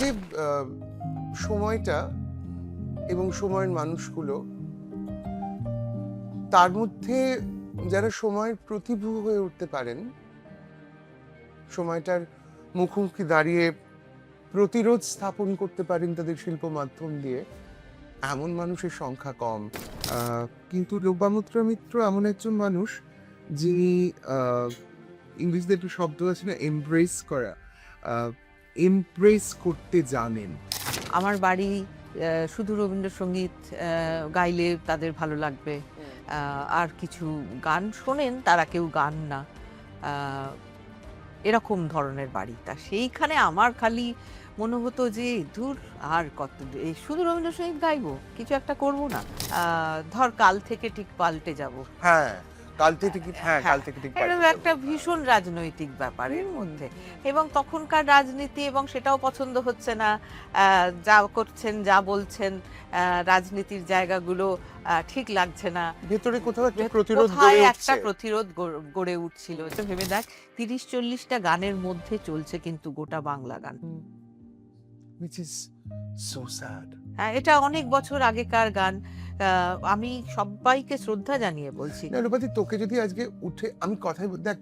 যে সময়টা এবং সময়ের মানুষগুলো, তার মধ্যে যারা সময়ের প্রতিভূ হয়ে উঠতে পারেন, সময়টার মুখোমুখি দাঁড়িয়ে প্রতিরোধ স্থাপন করতে পারেন তাদের শিল্প মাধ্যম দিয়ে, এমন মানুষের সংখ্যা কম। কিন্তু লোপামুদ্রা মিত্র এমন একজন মানুষ যিনি ইংরেজিতে একটু শব্দ আছে না, এমব্রেস করা, এমব্রেস করতে জানেন। আমার বাড়ি শুধু রবীন্দ্রসঙ্গীত গাইলে তাদের ভালো লাগবে, আর কিছু গান শোনেন তারা কেউ গান না, এরকম ধরনের বাড়ি। তা সেইখানে আমার খালি মনে হতো যে দূর আর কত, এই শুধু রবীন্দ্রসঙ্গীত গাইবো, কিছু একটা করবো না, ধর কাল থেকে ঠিক পাল্টে যাব। হ্যাঁ, কাল থেকে ঠিক, হ্যাঁ কাল থেকে ঠিক এটা একটা ভীষণ রাজনৈতিক ব্যাপারের মধ্যে, এবং তখনকার রাজনীতি, এবং সেটাও পছন্দ হচ্ছে না, যা করছেন যা বলছেন রাজনীতির জায়গাগুলো ঠিক লাগছে না। ভেতরে কোথাও একটা প্রতিরোধ গড়ে উঠছিল। ভেবে দেখ, 30-40টা গানের মধ্যে চলছে কিন্তু গোটা বাংলা গান। which is so sad. হ্যাঁ, এটা অনেক বছর আগেকার গান। আমি সবাইকে শ্রদ্ধা জানিয়ে বলছি। লোপাদি, তোকে যদি আজকে উঠে আমি কথাই দেখ,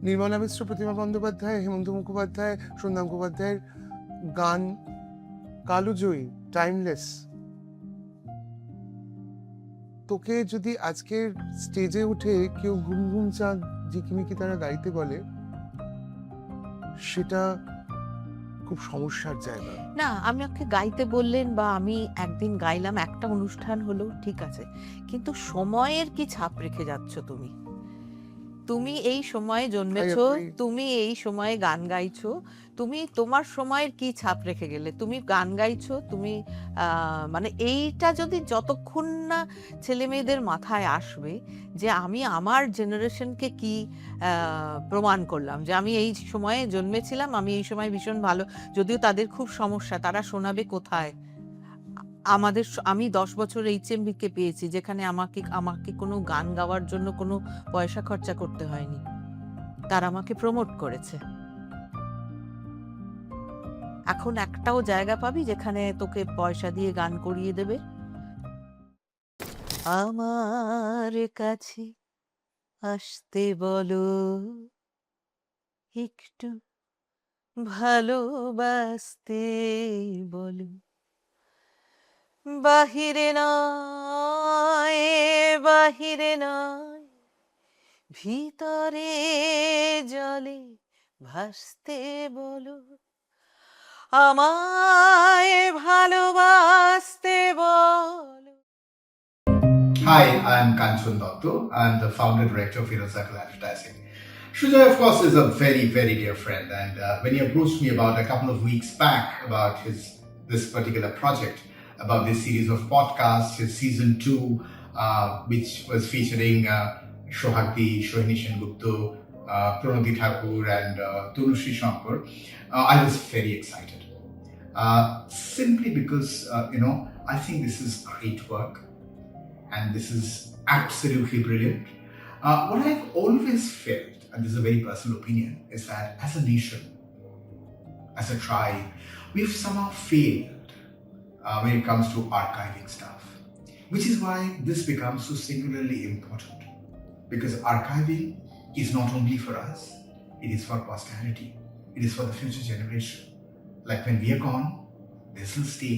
নির্মলা মিশ্র, প্রতিমা বন্দ্যোপাধ্যায়, হেমন্ত মুখোপাধ্যায়, সন্ধ্যা মুখোপাধ্যায়ের গান কালজয়ী, টাইমলেস। তোকে যদি আজকের স্টেজে উঠে কেউ ঘুম ঘুম চাঁদ ঝিকিমিকি তারা গাইতে বলে, সেটা খুব সমস্যার জায়গা। না, আমি ওকে গাইতে বললেন বা আমি একদিন গাইলাম, একটা অনুষ্ঠান হলো, ঠিক আছে, কিন্তু সময়ের কি ছাপ রেখে যাচ্ছ তুমি? তুমি এই সময়ে জন্মেছো, তুমি এই সময়ে গান গাইছো, তুমি তোমার সময়ের কি ছাপ রেখে গেলে? তুমি গান গাইছো, তুমি মানে এইটা যদি যতক্ষণ না ছেলে মেয়েদের মাথায় আসবে যে আমি আমার জেনারেশনকে কি প্রমাণ করলাম, যে আমি এই সময়ে জন্মেছিলাম, আমি এই সময় ভীষণ ভালো, যদিও তাদের খুব সমস্যা, তারা শোনাবে কোথায়? আমি 10 বছর HMV-কে পেয়েছি, যেখানে আমাকে কোনো গান গাওয়ার জন্য কোনো পয়সা খরচা করতে হয়নি, তারা আমাকে প্রমোট করেছে। এখন একটাও জায়গা পাবি যেখানে তোকে পয়সা দিয়ে গান করিয়ে দেবে? আমার কাছে আসতে বলো, একটু ভালোবাসতে বলো, বাহিরে নয়, বাহিরে নয়, ভিতরে জলে ভাসতে বলো, আমায় ভালোবাসতে বলো। Hi, I'm Kanchan Dotto. I'm the founder director of Hero Circle Advertising. Shujoy, of course, is a very, very dear friend, and when he approached me about a couple of weeks back about this particular project, about this series of podcasts, his season 2, which was featuring Shohakti, Shohini Sengupta, Pranati Thakur, and Tanushree Shankar, I was very excited. Simply because, I think this is great work, and this is absolutely brilliant. What I've always felt, and this is a very personal opinion, is that as a nation, as a tribe, we've somehow failed when it comes to archiving stuff, which is why this becomes so singularly important, because archiving is not only for us, it is for posterity, it is for the future generation. Like when we are gone, this will stay,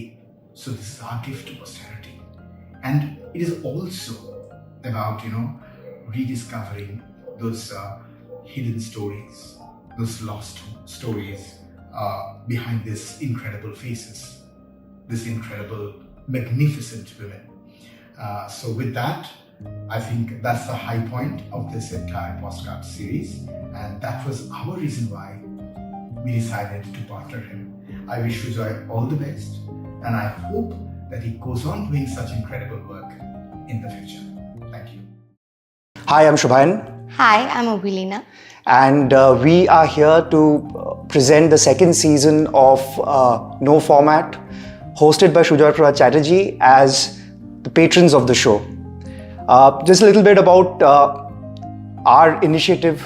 so this is our gift to posterity. And it is also about, rediscovering those hidden stories, those lost stories behind these incredible faces, these incredible, magnificent women. So with that, I think that's the high point of this entire postcard series, and that was our reason why we decided to partner him. I wish Shujoy all the best, and I hope that he goes on doing such incredible work in the future. Thank you. Hi, I'm Shubhayan. Hi, I'm Obilina. And we are here to present the second season of No Format, hosted by Shujoy Prasad Chatterjee as the patrons of the show. Just a little bit about our initiative.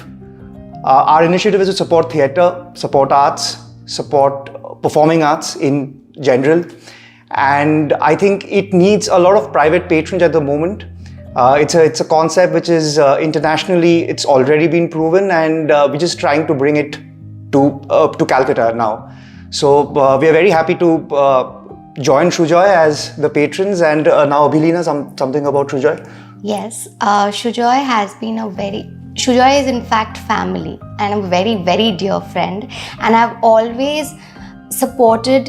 Our initiative is to support theatre, support arts, support performing arts in general. And I think it needs a lot of private patronage at the moment. It's a concept which is internationally, it's already been proven, and we're just trying to bring it to Calcutta now. So we are very happy to join Shujoy as the patrons. And now Abhilina, something about Shujoy. Yes, Shujoy has been Shujoy is in fact family and a very, very dear friend. And I've always supported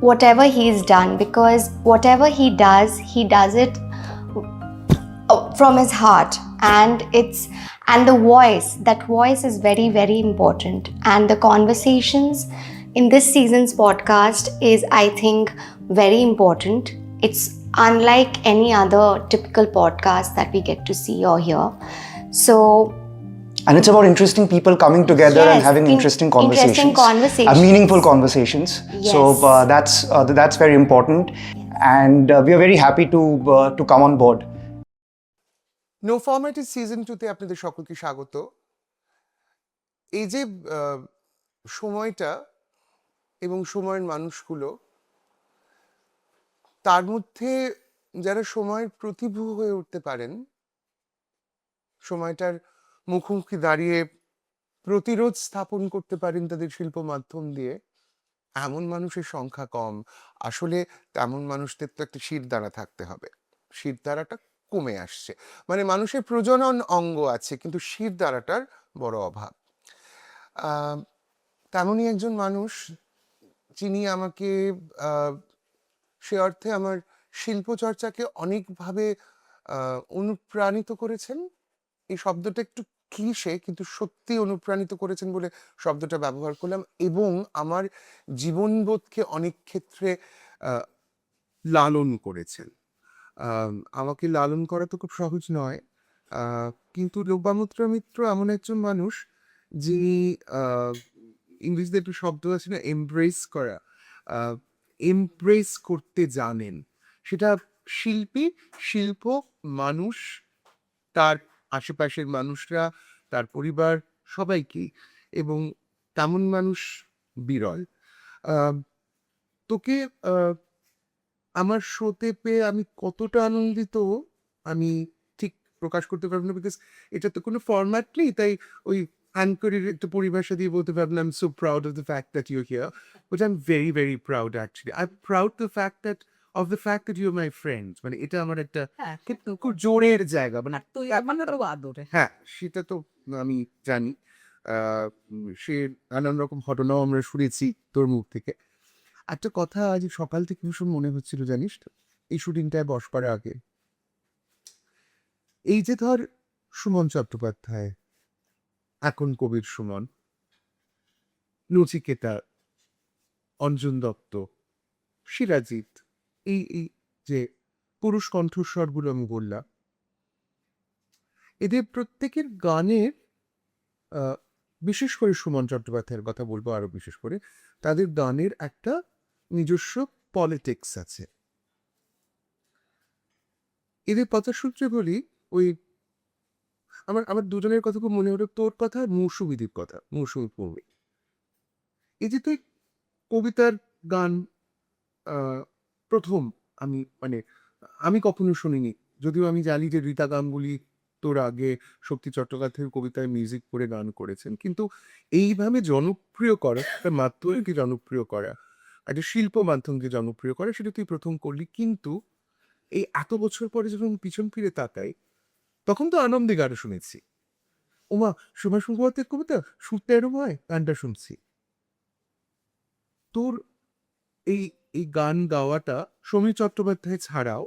whatever he's done, because whatever he does it from his heart. And that voice is very, very important. And the conversations in this season's podcast is, I think, very important. It's unlike any other typical podcast that we get to see or hear. So, and it's about interesting people coming together and yes, having interesting conversations. Meaningful conversations. Yes. So that's very important. And we are very happy to come on board. No ফরম্যাটের season 2-তে আপনাদের সকলকে স্বাগত। এই যে সময়টা এবং সময়ের মানুষগুলো, তার মধ্যে যারা সময়ের প্রতিভূ হয়ে উঠতে পারেন, সময়টার মুখোমুখি দাঁড়িয়ে প্রতিরোধ স্থাপন করতে পারেন তাদের শিল্প মাধ্যম দিয়ে, এমন মানুষের সংখ্যা কম। আসলে তেমন মানুষদের তো একটা শিরদাঁড়া থাকতে হবে। শিরদাঁড়াটা কমে আসছে, মানে মানুষের প্রজনন অঙ্গ আছে কিন্তু শিরদাঁড়াটার বড় অভাব। তেমনই একজন মানুষ যিনি আমাকে সে অর্থে আমার শিল্পচর্চাকে অনেকভাবে অনুপ্রাণিত করেছেন। এই শব্দটা একটু ক্লিশে, কিন্তু সত্যি অনুপ্রাণিত করেছেন বলে শব্দটা ব্যবহার করলাম। এবং আমার জীবনবোধকে অনেক ক্ষেত্রে লালন করেছেন। আমাকে লালন করা তো খুব সহজ নয়, কিন্তু লোপামুদ্রা মিত্র এমন একজন মানুষ যিনি, ইংরেজিতে একটু শব্দ আছে না, এমব্রেস করা, এমব্রেস করতে জানেন। সেটা শিল্পী, শিল্প, মানুষ, তার আশেপাশের মানুষরা, তার পরিবার, সবাইকেই। এবং তেমন মানুষ বিরল। তোকে আমার শোতে পেয়ে আমি কতটা আনন্দিত আমি ঠিক প্রকাশ করতে পারবো না, বিকজ এটা তো কোনো ফরম্যাট নেই। তাই ওই অ্যাঙ্করের একটা পরিভাষা দিয়ে বলতে পারলাম, I am so proud of the fact that you here, but I am very, very proud actually. I am proud the fact that of the fact that you are my friend. মানে এটা আমার একটা খুব জোরের জায়গা। মানে হ্যাঁ, সেটা তো আমি জানি। সে নানান রকম ঘটনাও আমরা শুনেছি তোর মুখ থেকে। একটা কথা আজ সকাল থেকে ভীষণ মনে হচ্ছিল, জানিস তো, এই শুটিংটায় বসবার আগে। এই যে ধর সুমন চট্টোপাধ্যায়, এখন কবির সুমন, নচিকেতা, অঞ্জন দত্ত, সিরাজিত, এই যে পুরুষ কণ্ঠস্বরগুলো আমি বললাম, এদের প্রত্যেকের গানের, বিশেষ করে সুমন চট্টোপাধ্যায়ের কথা বলবো আরো বিশেষ করে, তাদের গানের একটা নিজস্ব পলিটিক্স আছে। এদের কথা সূত্রে বলি, ওই আমার দুজনের কথা খুব মনে হলো, তোর কথা, মৌসুমীদের কথা, মৌসুমী পূর্বে। এই যে তুই কবিতার গান প্রথম আমি কখনো শুনিনি, যদিও আমি জানি যে রীতা গাঙ্গুলি তোর আগে শক্তি চট্টোপাধ্যায়ের কবিতায় মিউজিক করে গান করেছেন, কিন্তু এইভাবে জনপ্রিয় করা, একটা মাধ্যমকে জনপ্রিয় করা, একটা শিল্প মাধ্যমকে জনপ্রিয় করা, সেটা তুই প্রথম করলি। কিন্তু এই এত বছর পরে যখন পিছন ফিরে তাকাই, তখন তো আনন্দে গান শুনেছি, ওমা সুভাষ মুখোপাধ্যায়ের কবিতা সুরটা এরম হয়, গানটা শুনছি। তোর এই গান গাওয়াটা সমীর চট্টোপাধ্যায় ছাড়াও,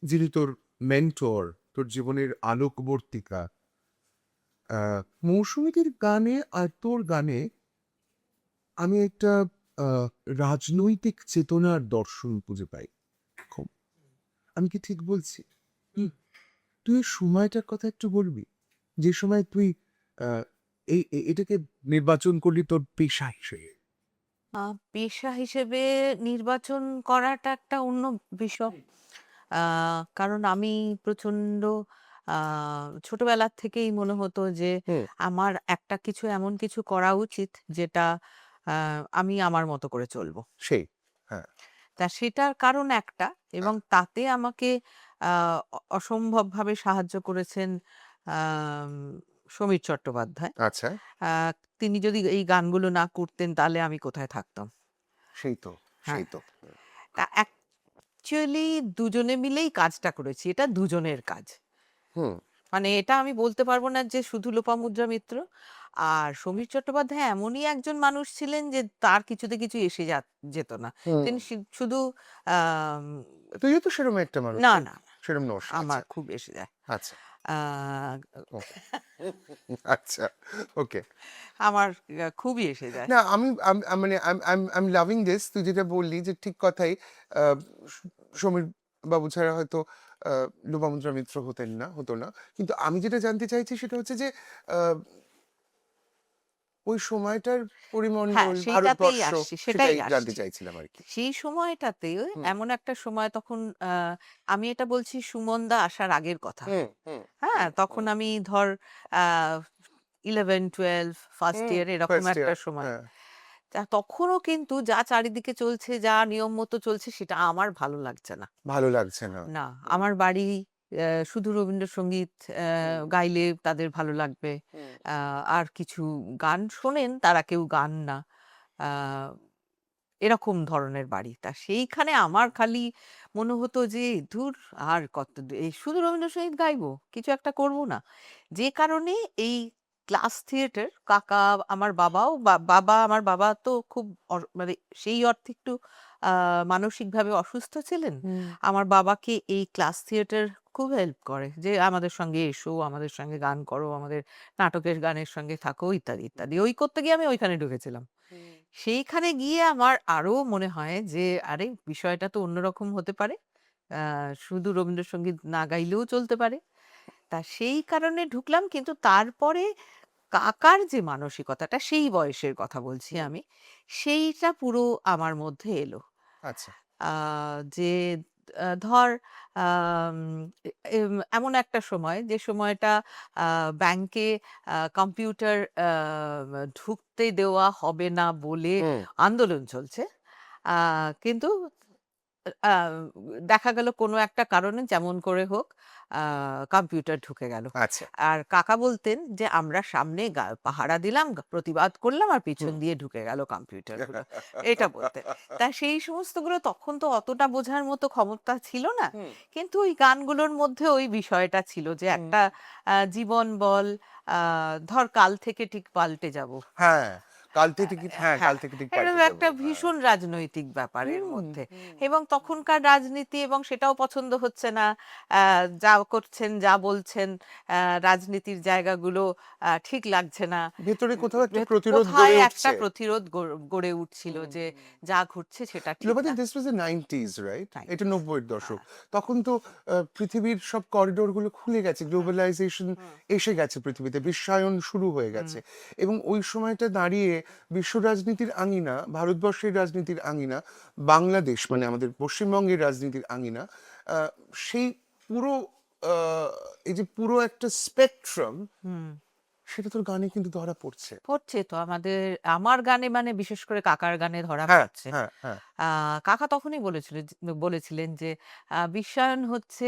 যিনি তোর মেন্টর, তোর জীবনের আলোকবর্তিকা, মৌসুমীদের গানে আর তোর গানে আমি একটা রাজনৈতিক চেতনার দর্শন খুঁজে পাই। আমি কি ঠিক বলছি? তুই ওই সময়টার কথা একটু বলবি, যে সময় তুই এটাকে নির্বাচন করলি তোর পেশা হিসেবে। পেশা হিসেবে নির্বাচন করাটা একটা অন্য বিষয়। কারণ আমি প্রচন্ড ছোটবেলার থেকেই মনে হতো যে আমার একটা কিছু, এমন কিছু করা উচিত যেটা আমি আমার মতো করে চলবো। সেই হ্যাঁ তা সেটার কারণ একটা, এবং তাতে আমাকে অসম্ভবভাবে সাহায্য করেছেন আম, সমীর চট্টোপাধ্যায়। আচ্ছা তিনি যদি এই গানগুলো না করতেন তাহলে আমি কোথায় থাকতাম। সেই তো হ্যাঁ, সেই তো তা অ্যাকচুয়ালি দুজনে মিলেই কাজটা করেছি, এটা দুজনের কাজ। হুম মানে এটা আমি বলতে পারবো না যে শুধু লোপামুদ্রা মিত্র। আর সমীর চট্টোপাধ্যায় এমনই একজন মানুষ ছিলেন যে তার কিছুতে কিছু এসে যেত না। হুম তিনি শুধু আম, তুইও তো সেরকম একটা মানুষ না তাই? না সেরকম নোস আমার আচ্ছা খুব এসে যায়। আচ্ছা আহ, ওকে আচ্ছা ওকে আমার খুবই এসে যায়। না মানে আই এম লাভিং দিস তুই যেটা বললি যে ঠিক কথাই আহ, সমীর বাবু ছাড়া হয়তো লোপামুদ্রা মিত্র হতো না কিন্তু আমি যেটা জানতে চাইছি সেটা হচ্ছে যে আহ, ওই সময়টার হ্যাঁ, পরিমণ্ডল সেইটাতেই ভারতবর্ষ আসছি, সেটাই সেটাই জানতে আসছি। চাইছিলাম আর কি সেই সময়টাতে হুম এমন একটা সময় তখন, আমি এটা বলছি সুমনদা আসার আগের কথা। হুম হুম হ্যাঁ, হুম তখন আমি ধর 11-12 ফার্স্ট হুম ইয়ার এরকম ফার্স্ট একটা ইয়ার সময়। হ্যাঁ তা তখনও কিন্তু যা চারিদিকে চলছে, যা নিয়ম মতো চলছে, সেটা আমার ভালো লাগছে না। ভালো লাগছে না না, হুম আমার বাড়ি শুধু রবীন্দ্রসঙ্গীত হুম গাইলে তাদের ভালো লাগবে। হুম আর কিছু গান শোনেন, তারা কেউ গান না। আহ, এরকম ধরনের বাড়ি। তা সেইখানে আমার খালি মনে হতো যে ধুর, আর এই শুধু রবীন্দ্রসঙ্গীত গাইবো, কিছু একটা করব না। যে কারণে এই ক্লাস থিয়েটার, কাকা, আমার বাবাও, আমার বাবা তো খুব মানে সেই অর্থে একটু মানসিকভাবে অসুস্থ ছিলেন। হুম আমার বাবাকে এই ক্লাস থিয়েটার খুব হেল্প করে, যে আমাদের সঙ্গে এসো, আমাদের সঙ্গে গান করো, আমাদের নাটকের গানের সঙ্গে থাকো, ইত্যাদি ইত্যাদি। ওই করতে গিয়ে আমি ওইখানে ঢুকেছিলাম। হুম সেইখানে গিয়ে আমার আরো মনে হয় যে আরে বিষয়টা তো অন্যরকম হতে পারে, শুধু রবীন্দ্রসঙ্গীত না গাইলেও চলতে পারে। তা সেই কারণে ঢুকলাম। কিন্তু তারপরে কাকার যে মানসিকতাটা, সেই বয়সের কথা বলছি হুম আমি, সেইটা পুরো আমার মধ্যে এলো। আচ্ছা যে ধর আম, এমন একটা সময়, যে সময়টা ব্যাংকে কম্পিউটার ঢুকতে দেওয়া হবে না বলে হুম আন্দোলন চলছে। কিন্তু আহ, দেখা গেল কোনো একটা কারণে যেমন করে হোক কম্পিউটার ঢুকে গেল। আচ্ছা আর কাকা বলতেন যে আমরা সামনে পাহারা দিলাম, প্রতিবাদ করলাম, আর পিছন হুম দিয়ে ঢুকে গেল কম্পিউটার গুলো, এটা বলতেন। তা সেই সমস্তগুলো তখন তো অতটা বোঝার মতো ক্ষমতা ছিল না, হুম কিন্তু ওই গানগুলোর মধ্যে ওই বিষয়টা ছিল যে হুম একটা জীবন বল, ধর কাল থেকে ঠিক পাল্টে যাব। হ্যাঁ কাল থেকে ঠিক হ্যাঁ কাল হ্যাঁ, থেকে ঠিক এটা পাল্টে যাবো একটা হ্যাঁ ভীষণ রাজনৈতিক ব্যাপারের হুম মধ্যে। হুম এবং তখনকার রাজনীতি, এবং সেটাও পছন্দ হচ্ছে না। যা করছেন, যা বলছেন, রাজনীতির জায়গাগুলো ঠিক লাগছে না। ভেতরে কোথাও একটা প্রতিরোধ কোথায় গড়ে একটা উঠছে প্রতিরোধ গড়ে উঠছিল হুম যে হুম যা ঘটছে সেটা ঠিক লোপাদি না। This was the 90s right তাই। এটা 90-এর দশক হ্যাঁ, তখন তো পৃথিবীর সব করিডোর গুলো খুলে গেছে হুম, গ্লোবালাইজেশন হুম, এসে গেছে পৃথিবীতে বিশ্বায়ন শুরু হয়ে হুম, গেছে এবং ওই সময়টা দাঁড়িয়ে বিশ্ব রাজনীতির আঙিনা ভারতবর্ষের রাজনীতির আঙিনা বাংলাদেশ মানে আমাদের পশ্চিমবঙ্গের রাজনীতির আঙিনা আহ, সেই পুরো আহ, এই যে পুরো একটা স্পেকট্রাম হুম। সেটা তোর গানে কিন্তু ধরা পড়ছে পড়ছে তো আমার গানে, মানে বিশেষ করে কাকার গানে ধরা হ্যাঁ পড়ছে। হ্যাঁ হ্যাঁ কাকা তখনই বলেছিলেন যে বিশ্বায়ন হচ্ছে,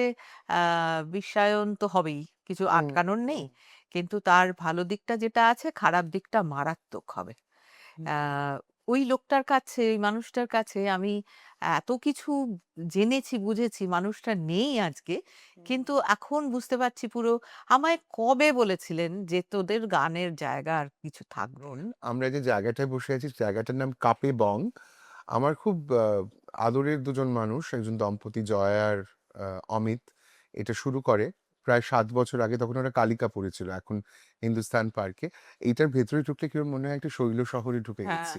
বিশ্বায়ন তো হবেই, কিছু হুম আটকানোর নেই, হুম কিন্তু তার ভালো দিকটা যেটা আছে, খারাপ দিকটা মারাত্মক হবে। হুম আহ, ওই লোকটার কাছে, ওই মানুষটার কাছে আমি এত কিছু জেনেছি, বুঝেছি, মানুষটা নেই আজকে, কিন্তু এখন বুঝতে পারছি পুরো। আমায় কবে বলেছিলেন যে তোদের গানের জায়গা আর কিছু থাকবে না? শুনুন, আমরা যে জায়গাটায় বসে আছি জায়গাটার নাম কাপে বং আমার খুব আদরের দুজন মানুষ একজন দম্পতি জয়া আর অমিত এটা শুরু করে প্রায় 7 বছর আগে তখন ওরা কালিকা পড়েছিল এখন হিন্দুস্তান পার্কে এইটার ভেতরে ঢুকলে কি ওর মনে হয় একটা শৈল শহরে ঢুকে হ্যাঁ। গেছি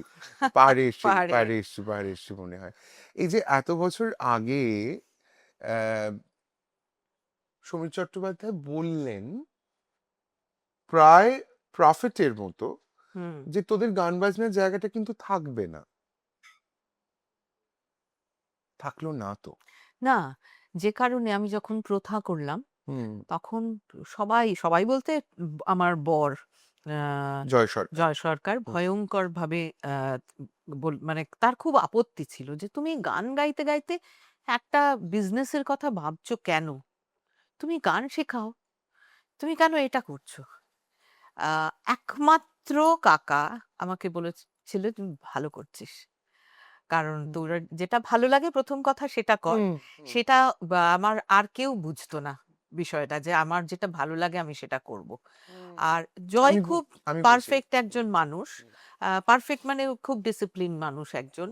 পাহাড়ে এসছি পাহাড়ে। পাহাড়ে এসছি মনে হয় এই যে এত বছর আগে আহ সমীর চট্টোপাধ্যায় বললেন প্রায় প্রফিটের মতো হুম। যে তোদের গান বাজনার জায়গাটা কিন্তু থাকবে না থাকলো না তো না, যে কারণে আমি যখন প্রথা করলাম, হুম তখন সবাই সবাই বলতে আমার বর জয় সরকার। জয় সরকার ভয়ঙ্কর ভাবে মানে তার খুব আপত্তি ছিল যে তুমি গান গাইতে গাইতে একটা বিজনেসের কথা ভাবছো কেন? তুমি গান শেখাও, তুমি কেন এটা করছো? একমাত্র কাকা আমাকে বলেছিল তুমি ভালো করছিস, কারণ তোর যেটা ভালো লাগে প্রথম কথা সেটা কর। সেটা আমার আর কেউ বুঝতো না বিষয়টা, যে আমার যেটা ভালো লাগে আমি সেটা করব। আর জয় আমি খুব আমি বুঝি। পারফেক্ট একজন মানুষ, পারফেক্ট মানে ও খুব ডিসিপ্লিন মানুষ একজন।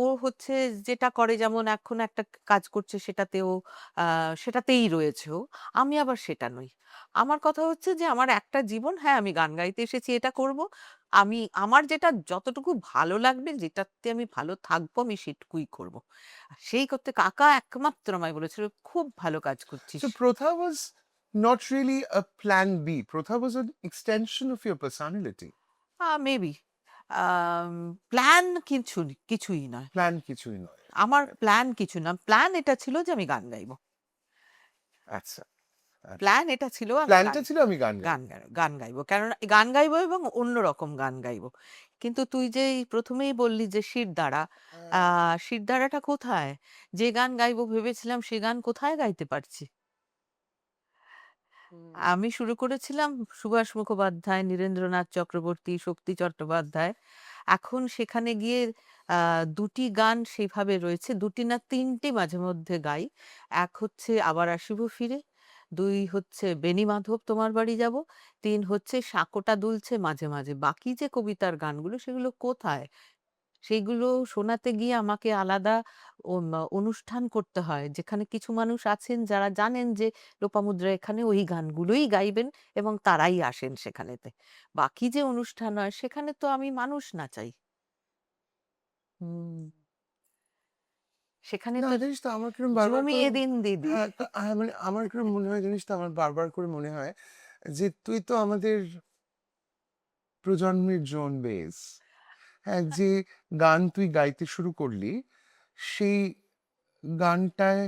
ও হচ্ছে যেটা করে, যেমন এখন একটা কাজ করছে সেটাতেও সেটাতেই রয়েছে ও। আমি আবার সেটা নই। আমার কথা হচ্ছে যে আমার একটা জীবন, হ্যাঁ আমি গান গাইতে এসেছি, এটা করব। আমি আমার যেটা যতটুকু ভালো লাগবে, যেটাতে আমি ভালো থাকবো, আমি সেটুকুই করব। আর সেই করতে কাকা একমাত্র আমায় বলেছিল খুব ভালো কাজ করছিস। So Protha was not really a plan B. Protha was an extension of your personality. Maybe plan কিছুই নয়। প্ল্যান কিছুই নয়। আমার প্ল্যান কিছু না, প্ল্যান এটা ছিল যে আমি গান গাইবো। আচ্ছা, প্ল্যান এটা ছিল আমি প্ল্যানটা ছিল আমি গান গাইবো। গান গাইবো, কারণ গান গাইবো এবং অন্যরকম গান গাইবো। কিন্তু তুই যে এই প্রথমেই বললি যে শিরদাঁড়া, শিরদাঁড়াটা কোথায়? যে গান গাইবো ভেবেছিলাম সে গান কোথায় গাইতে পারছি? আমি শুরু করেছিলাম সুভাষ মুখোপাধ্যায়, নীরেন্দ্রনাথ চক্রবর্তী, শক্তি চট্টোপাধ্যায়। এখন সেখানে গিয়ে দুটি গান সেভাবে রয়েছে, দুটি না তিনটি মাঝে মধ্যে গাই। এক হচ্ছে আবার আসিব ফিরে, দুই হচ্ছে বেণী মাধব তোমার বাড়ি যাব, তিন হচ্ছে সাঁকোটা দুলছে মাঝে মাঝে। বাকি যে কবিতার গানগুলো সেগুলো কোথায়? সেইগুলো শোনাতে গিয়ে আমাকে আলাদা অনুষ্ঠান করতে হয়, যেখানে কিছু মানুষ আছেন যারা জানেন যে লোপামুদ্রা এখানে ওই গানগুলোই গাইবেন এবং তারাই আসেন সেখানেতে। বাকি যে অনুষ্ঠান হয় সেখানে তো আমি মানুষ নাচাই, সেখানে না তো জানিস তো আমার কিরম বারবার করে, জমিয়ে দিন দিদি। হ্যাঁ মানে আমার কিরম মনে হয় জানিস তো, আমার বারবার করে মনে হয় যে তুই তো আমাদের প্রজন্মের জন বেস। হ্যাঁ, যে গান তুই গাইতে শুরু করলি, সেই গানটায়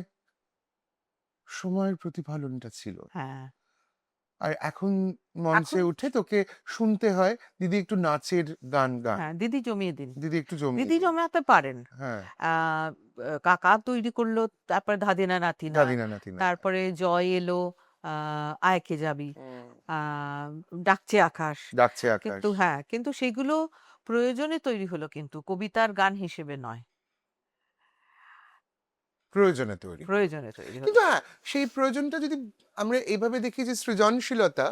সময়ের প্রতিফলনটা ছিল। হ্যাঁ, আর এখন মঞ্চে এখন উঠে তোকে শুনতে হয় দিদি একটু নাচের গান গান, হ্যাঁ দিদি জমিয়ে দিন। দিদি একটু জমিয়ে দিদি দিন। জমাতে পারেন। হ্যাঁ, আহ কাকা তৈরি করলো, তারপরে ধাদিনা নাতিনা, দাদিনা নাতিনা। তারপরে জয় এলো, আয়কে যাবি, আহ ডাকছে আকাশ। ডাকছে আকাশ। কিন্তু হ্যাঁ, কিন্তু সেগুলো প্রয়োজনে তৈরি হলো, কিন্তু কবিতার গান হিসেবে নয়, প্রয়োজনে তৈরি। প্রয়োজনে তৈরি হলো। কিন্তু হ্যাঁ, সেই প্রয়োজনটা যদি আমরা এইভাবে দেখি যে সৃজনশীলতা,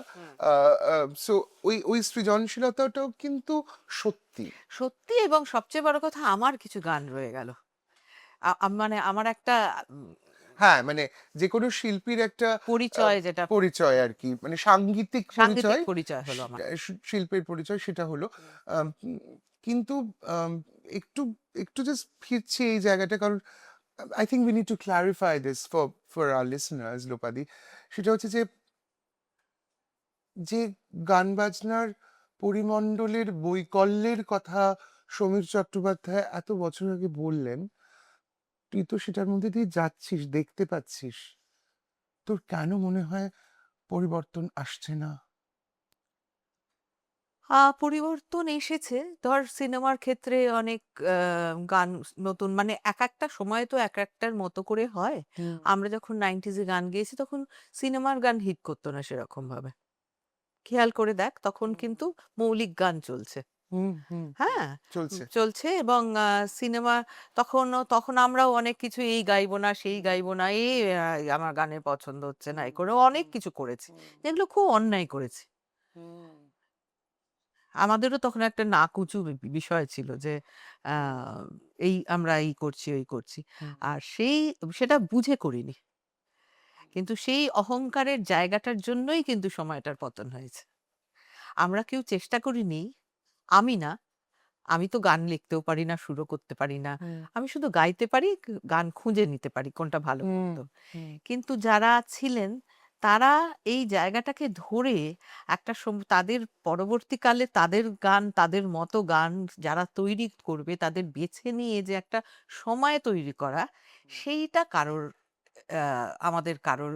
সো ওই ওই সৃজনশীলতাটাও কিন্তু সত্যি। সত্যি, এবং সবচেয়ে বড় কথা আমার কিছু গান রয়ে গেল। মানে আমার একটা হ্যাঁ, মানে যে কোনো শিল্পীর একটা পরিচয়, যেটা পরিচয় আর কি, মানে সাংগীতিক সাংগীতিক পরিচয়, পরিচয় হলো আমার। শিল্পের পরিচয় সেটা হলো। কিন্তু আম, একটু একটু জাস্ট ফিরছি এই জায়গাটা, কারণ I think we need to clarify this for our listeners, লোপাদি। সেটা হচ্ছে যে যে গান বাজনার পরিমণ্ডলের বৈকল্যের কথা সমীর চট্টোপাধ্যায় এত বছর আগে বললেন, তুই তো সেটার মধ্যে দিয়ে যাচ্ছিস, দেখতে পাচ্ছিস। তোর কেন মনে হয় পরিবর্তন আসছে না? পরিবর্তন এসেছে। ধর সিনেমার ক্ষেত্রে অনেক গান নতুন, মানে এক একটা সময় তো এক একটার মতো করে হয়। আমরা যখন 90s এ গান গেয়েছি তখন সিনেমার গান হিট করতো না সেরকম ভাবে। খেয়াল করে দেখ, তখন কিন্তু মৌলিক গান চলছে। হুম হুম হ্যাঁ, চলছে। চলছে, এবং সিনেমা তখন আমরাও অনেক কিছু, এই গাইবো না সেই গাইবো না, এই আমার গানের পছন্দ হচ্ছে না, এই করে অনেক কিছু করেছি, যেগুলো খুব অন্যায় করেছি। আমাদেরও তখন একটা নাকুচু বিষয় ছিল যে আহ, এই আমরা এই করছি ওই করছি, আর সেটা বুঝে করিনি, কিন্তু সেই অহংকারের জায়গাটার জন্যই কিন্তু সময়টার পতন হয়েছে। আমরা কেউ চেষ্টা করিনি, আমি না, আমি তো গান লিখতেও পারি না, সুরও করতে পারি না, আমি শুধু গাইতে পারি, গান খুঁজে নিতে পারি কোনটা ভালো মন্দ। কিন্তু যারা ছিলেন তারা এই জায়গাটাকে ধরে একটা তাদের পরবর্তীকালে তাদের গান, তাদের মতো গান যারা তৈরি করবে তাদের বেছে নিয়ে যে একটা সময় তৈরি করা, সেইটা কারোর আমাদের কারোর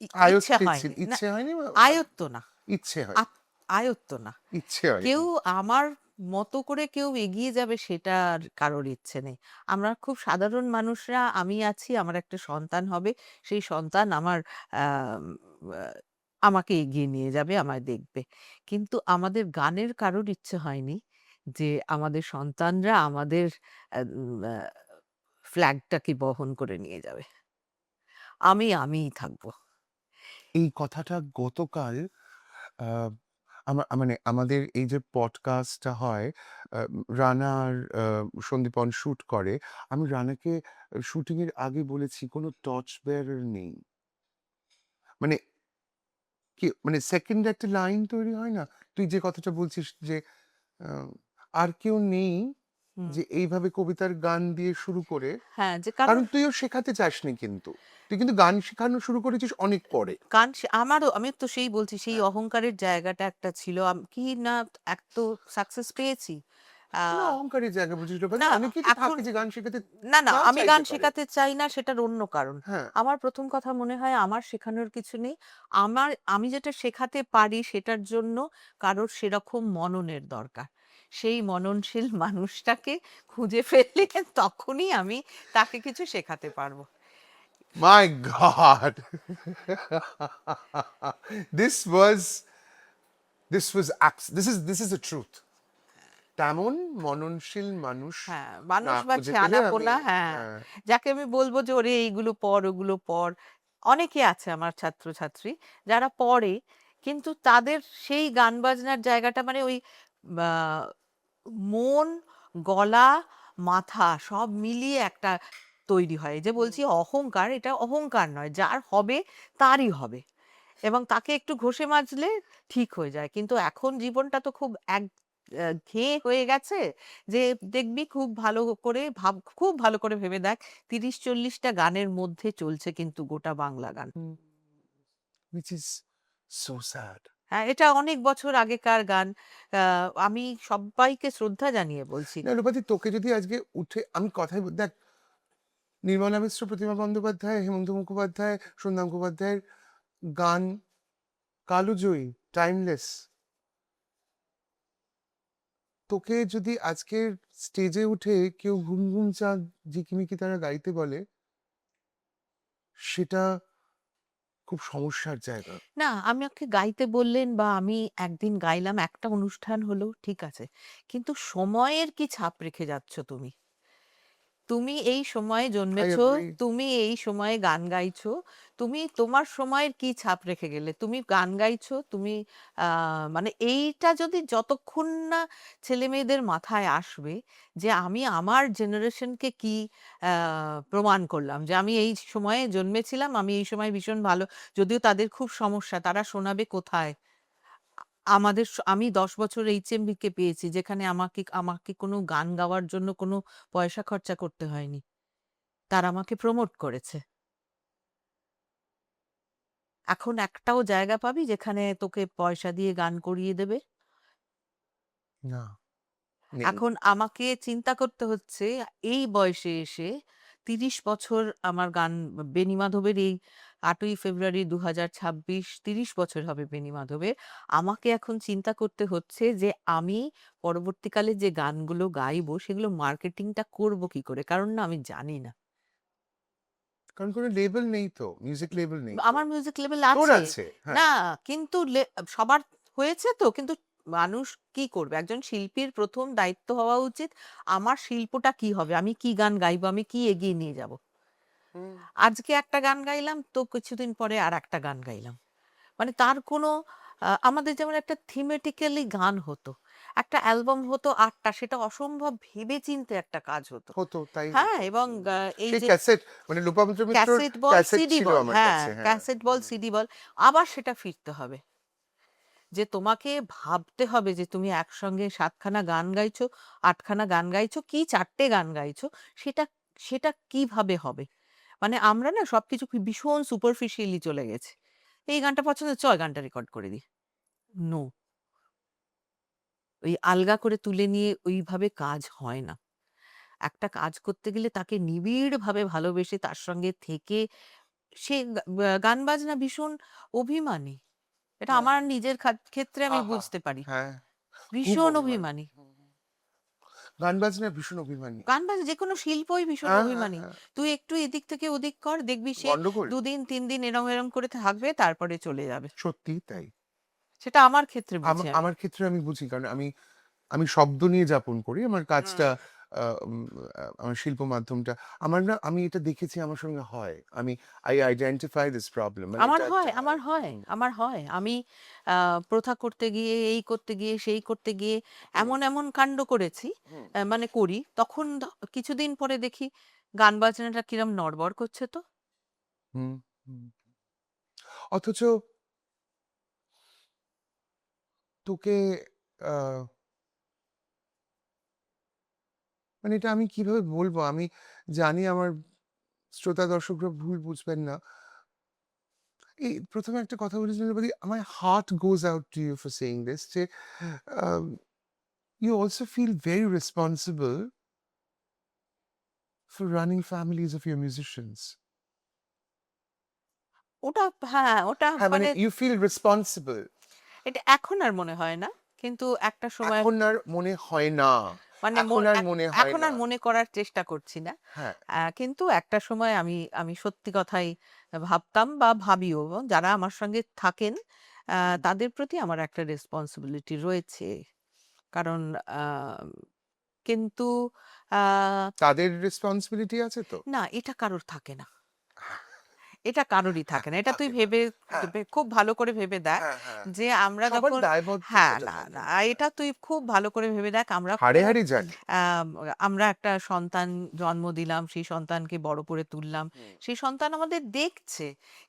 ইচ্ছে আয়ত্তে হয়নি না, ইচ্ছে হয়নি বা আয়ত্ত না, ইচ্ছে হয়। আয়ত্ত না। ইচ্ছে হয় কেউ আমার মতো করে কেউ এগিয়ে যাবে সেটার কারোর ইচ্ছে নেই। আমরা খুব সাধারণ মানুষরা, আমি আছি, আমার একটা সন্তান হবে, সেই সন্তান আমার আম আ আমাকে এগিয়ে নিয়ে যাবে, আমায় দেখবে। কিন্তু আমাদের গানের কারোর ইচ্ছে হয়নি যে আমাদের সন্তানরা আমাদের আ ফ্ল্যাগটাকে বহন করে নিয়ে যাবে। আমিই থাকবো। এই কথাটা গতকাল আহ, মানে আমাদের এই যে পডকাস্টটা হয়, রানা আর সন্দীপন শুট করে। আমি রানাকে শুটিং এর আগে বলেছি কোনো টর্চ বেয়ারার নেই, মানে কি, মানে সেকেন্ড একটা লাইন তৈরি হয় না, তুই যে কথাটা বলছিস যে আহ, আর কেউ নেই হুম। যে এইভাবে কবিতার গান দিয়ে শুরু করে। হ্যাঁ, যে কারণ কারণ তুইও শেখাতে চাসনি, কিন্তু তুই কিন্তু গান শেখানো শুরু করেছিস অনেক পরে। আমারও, আমি তো সেই বলছি, সেই হ্যাঁ, অহংকারের জায়গাটা একটা ছিল। কি না, এক তো সাকসেস পেয়েছি। না আহ, অহংকারের জায়গা বুঝিস না, না অনেকেই তো এখন, থাকে যে গান শেখাতে না না আমি চাইতে গান পারে। শেখাতে চাই না, সেটার অন্য কারণ। হ্যাঁ, আমার প্রথম কথা মনে হয় আমার শেখানোর কিছু নেই। আমি যেটা শেখাতে পারি সেটার জন্য কারোর সেরকম মননের দরকার। সেই মননশীল মানুষটাকে খুঁজে ফেললে তখনই আমি তাকে কিছু শেখাতে পারবো। my God. this was this is the truth. তেমন মননশীল মানুষ হ্যাঁ, না মানুষ বা খুঁজে পেলে আমি, ছানাপোনা, হ্যাঁ, হ্যাঁ, যাকে আমি বলবো যে ওরে এইগুলো পড়, ওগুলো পড়। অনেকে আছে আমার ছাত্রছাত্রী যারা পড়ে, কিন্তু তাদের সেই গান বাজনার জায়গাটা, মানে ওই আ মন, গলা, মাথা সব মিলিয়ে একটা তৈরি হয়। এই যে বলছি অহংকার, এটা অহংকার নয়। যার হবে তারই হবে। এবং তাকে একটু ঘষে মাজলে ঠিক হয়ে যায়। কিন্তু এখন জীবনটা তো খুব ঘেয়ে হয়ে গেছে, যে দেখবি খুব ভালো করে ভেবে দেখ, ৩০-৪০ টা গানের মধ্যে চলছে কিন্তু গোটা বাংলা গান। which is so sad. হ্যাঁ, এটা অনেক বছর আগেকার গান। আ আমি সব্বাইকে শ্রদ্ধা জানিয়ে বলছি। না রূপাদি, তোকে যদি আজকে উঠে আমি কথাই দেখ, নির্মলা মিশ্র, প্রতিমা বন্দ্যোপাধ্যায়, হেমন্ত মুখোপাধ্যায়, সন্ধ্যা মুখোপাধ্যায়ের গান কালজয়ী, টাইমলেস। তোকে যদি আজকের স্টেজে উঠে কেউ ঘুম ঘুম চাঁদ ঝিকিমিকি তারা গাইতে বলে, সেটা খুব সমস্যার জায়গা। না, আমাকে গাইতে বললেন বা আমি একদিন গাইলাম, একটা অনুষ্ঠান হলো, ঠিক আছে। কিন্তু সময়ের কি ছাপ রেখে যাচ্ছ তুমি? তুমি এই সময়ে আই জন্মেছো, এগ্রি। তুমি এই সময়ে গান গাইছো, তুমি তোমার সময়ের কি ছাপ রেখে গেলে? তুমি গান গাইছো, তুমি মানে এইটা যদি যতক্ষণ না ছেলেমেয়েদের মাথায় আসবে যে আমি আমার জেনারেশনকে কি প্রমাণ করলাম যে আমি এই সময়ে জন্মেছিলাম, আমি এই সময় ভীষণ ভালো, যদিও তাদের খুব সমস্যা, তারা শোনাবে কোথায়? আমি ১০ বছর HMV-কে পেয়েছি, যেখানে আমাকে আমাকে কোনো গান গাওয়ার জন্য কোনো পয়সা খরচা করতে হয়নি। তারা আমাকে প্রমোট করেছে। এখন একটাও জায়গা পাবি যেখানে তোকে পয়সা দিয়ে গান করিয়ে দেবে? না, নেই। এখন আমাকে চিন্তা করতে হচ্ছে এই বয়সে এসে, ৩০ বছর আমার গান, বেণী মাধবের এই ৮ই ফেব্রুয়ারি ২০২৬ ৩০ বছর হবে বেণী মাধবের। আমাকে এখন চিন্তা করতে হচ্ছে যে আমি পরবর্তীকালে যে গানগুলো গাইবো সেগুলো মার্কেটিংটা করব কি করে? কারণ না আমি জানি না। কারণ কোনো লেবেল নেই তো, মিউজিক লেবেল নেই তো। আমার মিউজিক লেভেল তোর আছে। আছে, হ্যাঁ। না, কিন্তু সবার হয়েছে তো। কিন্তু মানুষ কি করবে? একজন শিল্পীর ১ম দায়িত্ব হওয়া উচিত, আমার শিল্পটা কি হবে? আমি কি গান গাইবো? আমি কি এগিয়ে নিয়ে যাবো? হুম। আজকে একটা গান গাইলাম, তো কিছুদিন পরে আরেকটা গান গাইলাম। মানে তার কোনো আমাদের যেমন একটা থিমেটিক্যালি গান হতো। একটা অ্যালবাম হতো ৮ টা, সেটা অসম্ভব ভেবেচিন্তে একটা কাজ হতো। হতো, তাই হ্যাঁ, হতো। এবং এই সেই যে ক্যাসেট, মানে লোপামুদ্রা মিত্রর ক্যাসেট বল, ক্যাসেট সিডি ছিল বল, আমার হ্যাঁ, কাছে, হ্যাঁ। ক্যাসেট বল, সিডি বল, আবার সেটা ফিরতে হবে। যে তোমাকে ভাবতে হবে যে তুমি একসঙ্গে ৭ খানা গান গাইছো, ৮ খানা গান গাইছো, কি ৪ টে গান গাইছো, সেটা সেটা কিভাবে হবে? মানে আমরা না সবকিছু ভীষণ সুপারফিশিয়ালি চলে গেছি। এই গানটা পছন্দ, চল গানটা রেকর্ড করে দিই। নো, ওই আলগা করে তুলে নিয়ে ওইভাবে কাজ হয় না। একটা কাজ করতে গেলে তাকে নিবিড়ভাবে ভালোবেসে তার সঙ্গে থেকে, সে গান বাজনা ভীষণ অভিমানী। এটা হ্যাঁ। আমার নিজের ক্ষেত্রে আমি আহা! বুঝতে পারি। হ্যাঁ, ভীষণ অভিমানী। অভিমানী। গান বাজনা ভীষণ অভিমানী। গান বাজনা যেকোনো শিল্পই ভীষণ হ্যাঁ, হ্যাঁ, অভিমানী। হ্যাঁ। তুই একটু এদিক থেকে ওদিক কর, দেখবি সে গন্ডগোল। ২ দিন ৩ দিন এরম, এরম করে থাকবে, তারপরে চলে যাবে। সত্যিই তাই। সেটা আমার ক্ষেত্রে বুঝি আমি। আমার ক্ষেত্রে আমি বুঝি, কারণ আমি শব্দ নিয়ে যাপন করি। আমার কাজটা আমার শিল্প মাধ্যমটা আমি এটা দেখেছি আমার সঙ্গে হয়। I identify this problem, মানে আমার এটা হয়, একটা আমার হয়। হয়, আমার হয়। আমি প্রথা করতে গিয়ে, এই করতে গিয়ে, সেই করতে গিয়ে হুম, এমন, এমন কাণ্ড করেছি, হুম, মানে করি। তখন কিছুদিন পরে দেখি গান বাজনাটা কিরম নড়বড় করছে তো। হুম, হুম। অথচ তোকে আ মানে এটা আমি কিভাবে বলবো? আমি জানি আমার শ্রোতা দর্শকরা ভুল বুঝবেন না। এই ১ম এ একটা কথা বলেছিলেন, my heart goes out to you for saying this, যে um, you also feel very responsible for running families of your musicians. ওটা হ্যাঁ, ওটা হ্যাঁ, মানে মানে you feel responsible. এটা এখন আর মনে হয় না। কিন্তু একটা সময় এখন আর মনে হয় না। মানে এখন আর মনে হয় এখন না। আর মনে করার চেষ্টা করছি না। হ্যাঁ, কিন্তু একটা সময় আমি আমি সত্যি কথাই ভাবতাম বা ভাবিও, এবং যারা আমার সঙ্গে থাকেন তাদের প্রতি আমার একটা রেসপন্সিবিলিটি রয়েছে। কারণ আ কিন্তু আ তাদের রেসপন্সিবিলিটি আছে তো? না, এটা কারোর থাকে না। এটা কারোরই হ্যাঁ, থাকে না। এটা তুই থাকে না। ভেবে হ্যাঁ, খুব ভালো করে ভেবে দেখ হ্যাঁ, হ্যাঁ। যে আমরা সবার যখন হ্যাঁ, দায়বদ্ধতাটা না, থাকে। না, এটা তুই খুব ভালো করে ভেবে দেখ। আমরা হাড়ে, খুব হাড়ে জানি। আম আমরা একটা সন্তান জন্ম দিলাম, সেই সন্তানকে বড় করে তুললাম। হুম, সেই সন্তান আমাদের দেখছে।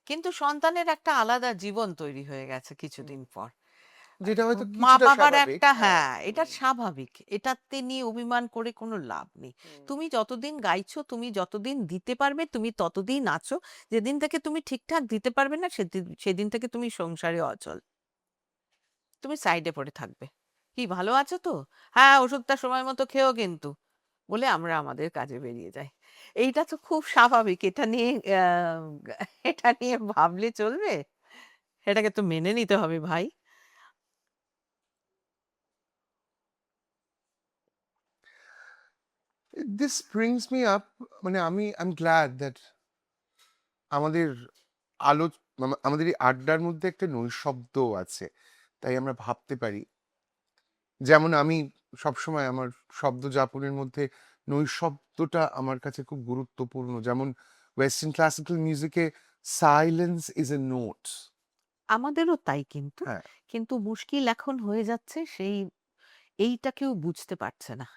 কিন্তু সন্তানের একটা আলাদা জীবন তৈরি হয়ে গেছে হুম। কিছুদিন পর। যেটা হয়তো কিছুটা মা-বাবার স্বাভাবিক। একটা হ্যাঁ। হ্যাঁ, এটা স্বাভাবিক। এটাতে নিয়ে অভিমান করে কোনো লাভ নেই। হুম। তুমি যতদিন গাইছো, তুমি যতদিন দিতে পারবে, তুমি ততদিন আছো। যেদিন থেকে তুমি ঠিকঠাক দিতে পারবে না, সেদিন থেকে তুমি সংসারে অচল। তুমি সাইডে পড়ে থাকবে। কি ভালো আছো তো? হ্যাঁ, ওষুধটা সময় মতো খেও কিন্তু। বলে আমরা আমাদের কাজে বেরিয়ে যাই। এইটা তো খুব স্বাভাবিক। এটা নিয়ে ভাবলে চলবে? এটাকে তো মেনে নিতে হবে ভাই। This brings me up, মানে I'm glad that আমাদের আলো আমাদের এই আড্ডার মধ্যে একটা নৈঃশব্দ আছে। তাই আমরা ভাবতে পারি। যেমন আমি সবসময় আমার শব্দ যাপনের মধ্যে নৈঃশব্দটা আমার কাছে খুব গুরুত্বপূর্ণ। যেমন ওয়েস্টার্ন ক্লাসিক্যাল মিউজিকে সাইলেন্স ইজ এ নোট। আমাদেরও তাই কিন্তু। হ্যাঁ, কিন্তু মুশকিল এখন হয়ে যাচ্ছে এইটা কেউ বুঝতে পারছে না।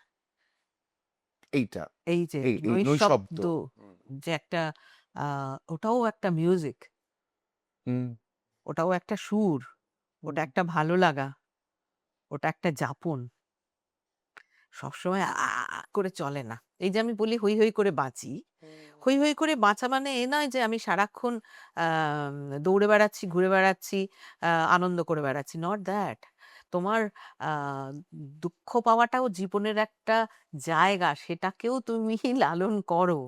এইটা। এই যে এই নৈঃশব্দ। নৈঃশব্দ হুম, যে একটা আ ওটাও একটা মিউজিক, হুম, ওটাও একটা সুর, হুম, ওটা একটা ভালো লাগা, ওটা একটা যাপন। সবসময় করে চলে না। এই যে আমি বলি হৈ, হৈ করে বাঁচি। হৈ, হৈ করে বাঁচা মানে এ নয় যে আমি সারাক্ষণ আম দৌড়ে বেড়াচ্ছি, ঘুরে বেড়াচ্ছি, আনন্দ করে বেড়াচ্ছি। Not that. তোমার আ দুঃখ পাওয়াটাও জীবনের একটা জায়গা। সেটাকেও তুমি লালন করো।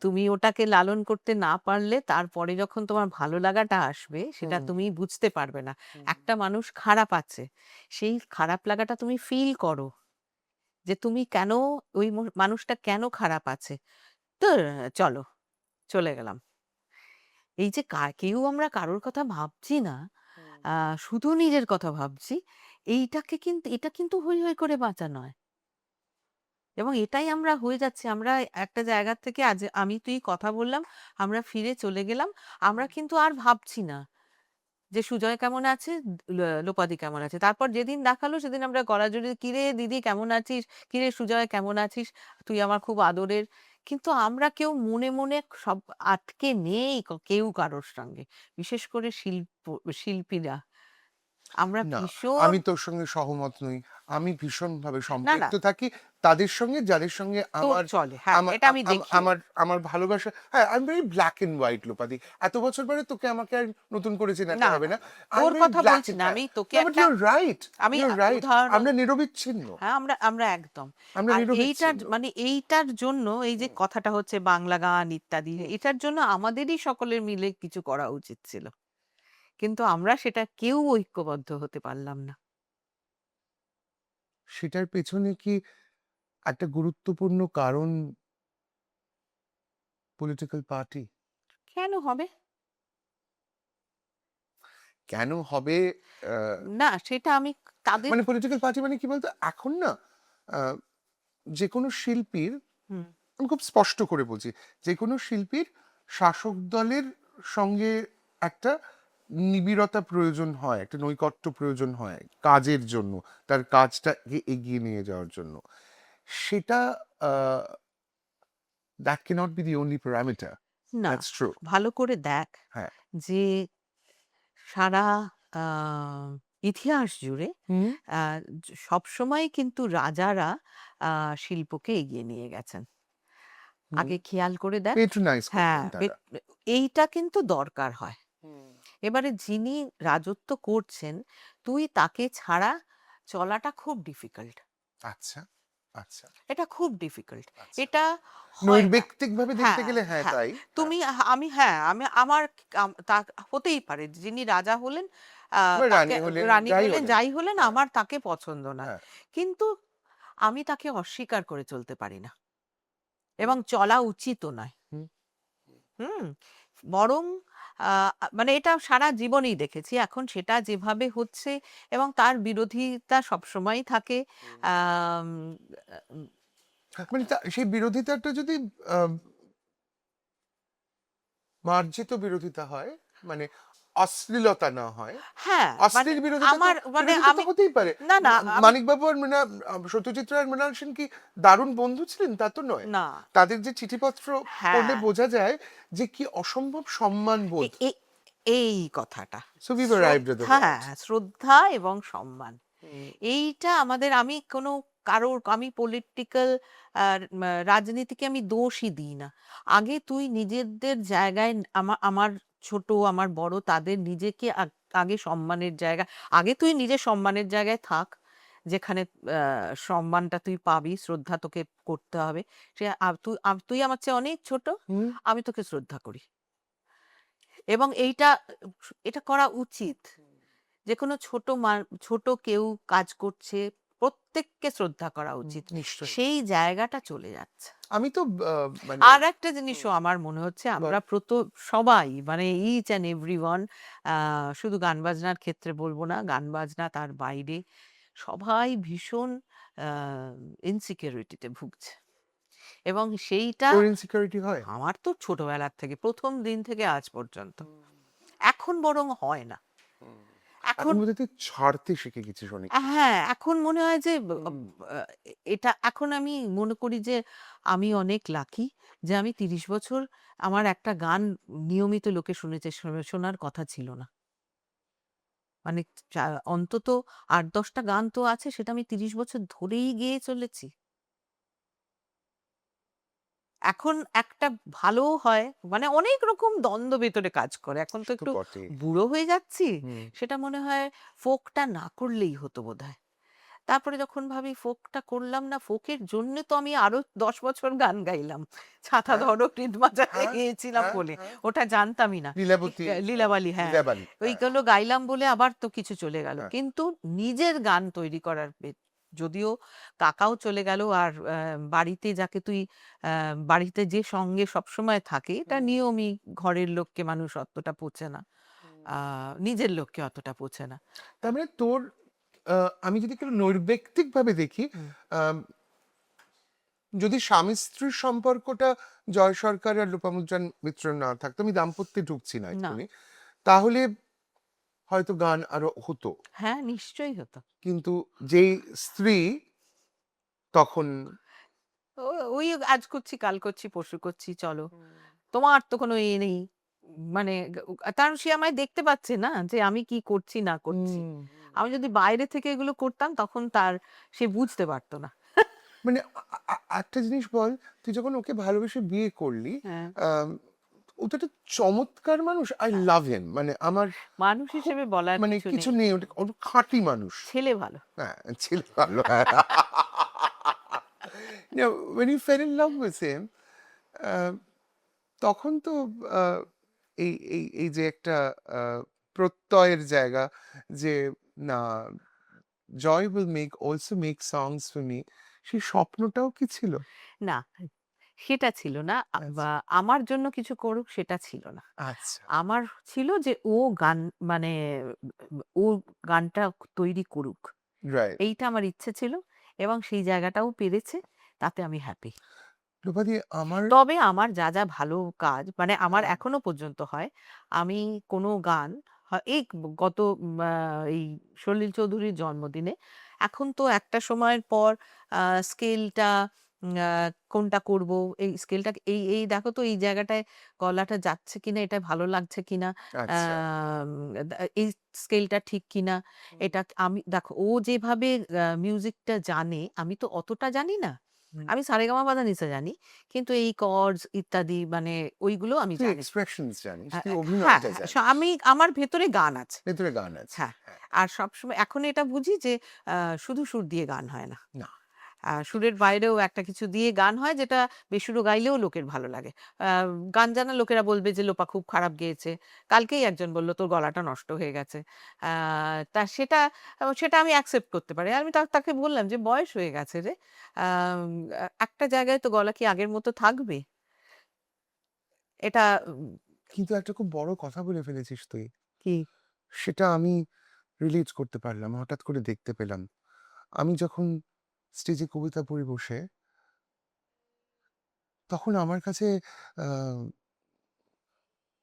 তুমি ওটাকে লালন করতে না পারলে তারপরে যখন তোমার ভালো লাগাটা আসবে সেটা হুম, তুমি বুঝতে পারবে না। হুম। একটা মানুষ খারাপ আছে। সেই খারাপ লাগাটা তুমি ফিল করো। যে তুমি কেন ওই মানুষটা কেন খারাপ আছে। ধুর চলো, চলে গেলাম। এই যে কেউ আমরা কারোর কথা ভাবছি না, আ শুধু নিজের কথা ভাবছি। এটা কিন্তু হৈ, হৈ করে বাঁচা নয়। এবং এটাই আমরা হয়ে যাচ্ছি। আমরা একটা জায়গা থেকে আজ আমি তুই কথা বললাম, আমরা ফিরে চলে গেলাম। আমরা কিন্তু আর ভাবছি না যে সুজয় কেমন আছে, লোপাদি কেমন আছে। তারপর যেদিন দেখালো সেদিন আমরা গলা জড়িয়ে, "কিরে দিদি কেমন আছিস? কিরে সুজয় কেমন আছিস? তুই আমার খুব আদরের।" কিন্তু আমরা কেউ মনে, মনে সব আটকে নেই কেউ কারোর সঙ্গে। বিশেষ করে শিল্পীরা। আমরা না, ভীষণ আমি তোর সঙ্গে সহমত নই। আমি ভীষণভাবে না, না সম্পৃক্ত থাকি তাদের সঙ্গে, যাদের সঙ্গে তোর আমার চলে। হ্যাঁ, আমার এটা আ আমি আম দেখিও। আমার আমার ভালোবাসা, হ্যাঁ, I am very black and white লোপাদি। এত বছর পরে তোকে আমাকে আর নতুন করে চেনাতে না, হবে না, না। না। আই এম তোর ভেরি কথা ব্লাক বলছি অ্যান্ড না। হ্যাঁ। আমি তোকে না, বাট একটা ইউ আর রাইট। উদাহরণ আমরা নিরবিচ্ছিন্ন। হ্যাঁ, আমরা আমরা একদম। আমরা আর নিরবিচ্ছিন্ন। এইটার জন্য এই যে হুম, কথাটা হচ্ছে বাংলা গান ইত্যাদি, হুম, এটার জন্য আমাদেরই সকলের মিলে কিছু করা উচিত ছিল। কিন্তু আমরা সেটা কেউ ঐক্যবদ্ধ হতে পারলাম না। সেটার পেছনে কি একটা গুরুত্বপূর্ণ কারণ পলিটিক্যাল পার্টি? কেন হবে? কেন হবে? আহ, না, সেটা আমি তাদের মানে পলিটিক্যাল পার্টি মানে কি বলতো, এখন না আহ, যে কোনো শিল্পীর, হুম, আমি খুব স্পষ্ট করে বলছি, যে কোনো শিল্পীর শাসক দলের সঙ্গে একটা নিবিড়তা প্রয়োজন হয়, একটা নৈকট্য প্রয়োজন হয় কাজের জন্য, তার কাজটাকে এগিয়ে নিয়ে যাওয়ার জন্য। সেটা that cannot be the only parameter. না, দ্যাটস ট্রু। ভালো করে দেখ হ্যাঁ। যে সারা আহ, ইতিহাস জুড়ে হুম। সবসময় কিন্তু রাজারা শিল্পকে এগিয়ে নিয়ে গেছেন। আগে খেয়াল করে দেখ। পেট্রোনাইজ হ্যাঁ, করতেন তারা। এইটা কিন্তু দরকার হয়। এবারে যিনি রাজত্ব করছেন, তুই তাকে ছাড়া চলাটা খুব ডিফিকাল্ট। আচ্ছা, আচ্ছা, এটা খুব ডিফিকাল্ট। আচ্ছা। এটা হয় না। নৈর্ব্যক্তিক ভাবে দেখতে হ্যাঁ, গেলে হ্যাঁ হ্যাঁ। তাই। তুমি আমি হ্যাঁ, আমি আমার তা হতেই পারে যিনি রাজা হলেন, বা তাকে রানী হলেন, রানী যাই হলেন, হলেন। যাই হলেন, হ্যাঁ, আমার তাকে পছন্দ নয়। হ্যাঁ। কিন্তু আমি তাকে অস্বীকার করে চলতে পারি না, এবং চলা উচিতও নয়। হুম। হুম, বরং মানে এটা সারা জীবনেই দেখেছি, এখন সেটা যেভাবে হচ্ছে এবং তার বিরোধিতা সবসময়ই থাকে। আম, উম, মানে সেই বিরোধিতাটা যদি আহ, মার্জিত বিরোধিতা হয়, মানে অশ্লীলতা না হয়, হ্যাঁ, মানে অশ্লীল বিরোধিতা তো, আমার মানে বিরোধিতা তো আমি হতেই পারে। না না আমি মানিকবাবু আর সত্যজিৎ রায় আর মৃণাল সেন কি দারুণ বন্ধু ছিলেন? তা তো নয়। না তাদের যে চিঠিপত্র পড়লে হ্যাঁ, বোঝা যায় যে কি অসম্ভব সম্মান বোধ। এই কথাটা so we were arrived at the শ্রদ্ধা, পয়েন্ট। শ্রদ্ধা এবং সম্মান, এইটা আমাদের, আমি কোনো কারোর, আমি পলিটিক্যাল রাজনীতিকে আমি দোষই দিই না। আগে তুই নিজেদের জায়গায়, আমার আমার ছোট আমার বড় তাদের নিজেকে আগে সম্মানের জায়গা, আগে তুই নিজের সম্মানের জায়গায় থাক, যেখানে সম্মানটা তুই পাবি, শ্রদ্ধা তোকে করতে হবে। সে তুই আমার চেয়ে অনেক ছোট, হুম। আমি তোকে শ্রদ্ধা করি, এবং এটা করা উচিত। যে কোনো ছোট কেউ কাজ করছে, প্রত্যেককে শ্রদ্ধা করা উচিত। নিশ্চয়ই। সেই জায়গাটা চলে যাচ্ছে। আমি তো মানে আর একটা জিনিসও আমার মনে হচ্ছে, আমরা সবাই মানে ইচ অ্যান্ড এভরিওয়ান, শুধু গান বাজনার ক্ষেত্রে বলবো না, গান বাজনা তার বাইরে সবাই ভীষণ ইনসিকিউরিটিতে ভুগছে, এবং সেইটা তোর ইনসিকিউরিটি হয়? আমার তো ছোটবেলার থেকে, প্রথম দিন থেকে আজ পর্যন্ত। এখন বরং হয় না। এখন এখন বোধহয় তুই ছাড়তে শিখে গেছিস অনেক কিছু। হ্যাঁ, এখন মনে হয় যে হুম। এটা এখন আমি মনে করি যে আমি অনেক লাকি যে আমি ৩০ বছর আমার একটা গান নিয়মিত লোকে শুনেছে, শোনার কথা ছিল না। মানে অন্তত ৮-১০টা গান তো আছে, সেটা আমি ৩০ বছর ধরেই গেয়ে চলেছি। এখন একটা ভালো হয়, মানে অনেক রকম দ্বন্দ্ব ভেতরে কাজ করে। এখন তো সে তো একটু বটেই। বুড়ো হয়ে যাচ্ছি। হুম। সেটা মনে হয় ফোকটা না করলেই হতো বোধহয়। তারপরে যখন ভাবি ফোকটা করলাম না, ফোকের জন্য তো আমি আরো ১০ বছর গান গাইলাম। ছাতা হ্যাঁ, ধরো কৃতমাজারে হ্যাঁ, গেয়েছিলাম হ্যাঁ, বলে। হ্যাঁ। ওটা জানতামই না। লীলাবতী, লীলাবালি, হ্যাঁ। লীলাবালী, হ্যাঁ, ওইগুলো গাইলাম বলে আবার তো কিছু চলে গেল। হ্যাঁ। কিন্তু নিজের গান তৈরি করার যদিও কাকাও চলে গেল, আর বাড়িতে যাকে তুই বাড়িতে যে সঙ্গে সবসময় থাকে, এটা নিয়মই, ঘরের লোককে মানুষ অতটা পোছে না। নিজের লোককে অতটা পোছে না। তার মানে তোর আমি যদি একটু নৈর্ব্যক্তিক ভাবে দেখি, হুম। আম, যদি স্বামী স্ত্রীর সম্পর্কটা জয় সরকার আর লোপামুদ্রা মিত্র না থাকতো, আমি দাম্পত্যে ঢুকছি না না, এক্ষুনি, তাহলে হয়তো গান আরো হতো। হ্যাঁ, নিশ্চয়ই হতো। কিন্তু যেই স্ত্রী তখন ওই আজ করছি, কাল করছি, পরশু করছি, চলো। তোমার তো কোনো নেই। মানে কারণ সে আমায় দেখতে পাচ্ছে না যে আমি কি করছি না করছি। হুম, আমি যদি বাইরে থেকে এগুলো করতাম, তখন সে বুঝতে পারতো না। মানে একটা জিনিস বল, তুই যখন ওকে ভালোবেসে বিয়ে করলি, হ্যাঁ, আম, ও তো একটা চমৎকার মানুষ, আই লাভ হিম, মানে আমার মানুষ খুব, হিসেবে বলার মানে কিছু কিছু নেই। নেই, ওটা ওর খাঁটি মানুষ। ছেলে ভালো। হ্যাঁ, ছিল ভালো, হ্যাঁ। Now, when you fell in love with him, তখন তো আহ, এই এই এই যে একটা প্রত্যয়ের জায়গা যে না, Joy will also make songs for me, সেই স্বপ্নটাও কি ছিল? না, সেটা ছিল না। আচ্ছা। বা আমার জন্য কিছু করুক সেটা ছিল না। আচ্ছা, আমার ছিল যে ও গান মানে ও গানটা তৈরি করুক। রাইট। এইটা আমার ইচ্ছে ছিল এবং সেই জায়গাটাও পেরেছে। তাতে আমি হ্যাপি। রূপাদি আমার তবে আমার যা, যা ভালো কাজ মানে আমার হ্যাঁ, এখনো পর্যন্ত হয়, আমি কোনো গান এই গত আ এই সলিল চৌধুরীর জন্মদিনে এখন তো একটা সময়ের পর স্কেলটা আ কোনটা করব, এই স্কেলটা এই দেখো তো এই জায়গাটায় গলাটা যাচ্ছে কিনা, এটা ভালো লাগছে কিনা, আচ্ছা। আম এই স্কেলটা ঠিক কিনা, এটা আমি দেখো ও যেভাবে মিউজিকটা জানে, আমি তো অতটা জানি না। হুম। আমি সারেগামাপাধানিসা জানি। কিন্তু এই কর্ডস ইত্যাদি মানে ওইগুলো আমি তুই জানি। এক্সপ্রেশনস জানিস, হ্যাঁ, তুই হ্যাঁ, অভিনয়টা হ্যাঁ, জানিস, আমি আমার ভেতরে গান আছে। ভেতরে গান আছে। হ্যাঁ, হ্যাঁ, আর সবসময় এখন এটা বুঝি যে শুধু সুর দিয়ে গান হয় না। না, সুরের বাইরেও একটা কিছু দিয়ে গান হয় যেটা বেসুরো গাইলেও লোকের ভালো লাগে। আ গান জানা লোকেরা বলবে যে লোপা খুব খারাপ গেয়েছে। কালকেই একজন বলল তোর গলাটা নষ্ট হয়ে গেছে। আ তা সেটা আমি অ্যাকসেপ্ট করতে পারি। আমি তাকে বললাম যে বয়স হয়ে গেছে রে। আম একটা জায়গায় তো গলা কি আগের মতো থাকবে? এটা কিন্তু একটা খুব বড় কথা বলে ফেলেছিস তুই। কি? সেটা আমি রিলেট করতে পারলাম, হঠাৎ করে দেখতে পেলাম। আমি যখন স্টেজে কবিতা পড়ি বসে, তখন আমার কাছে আ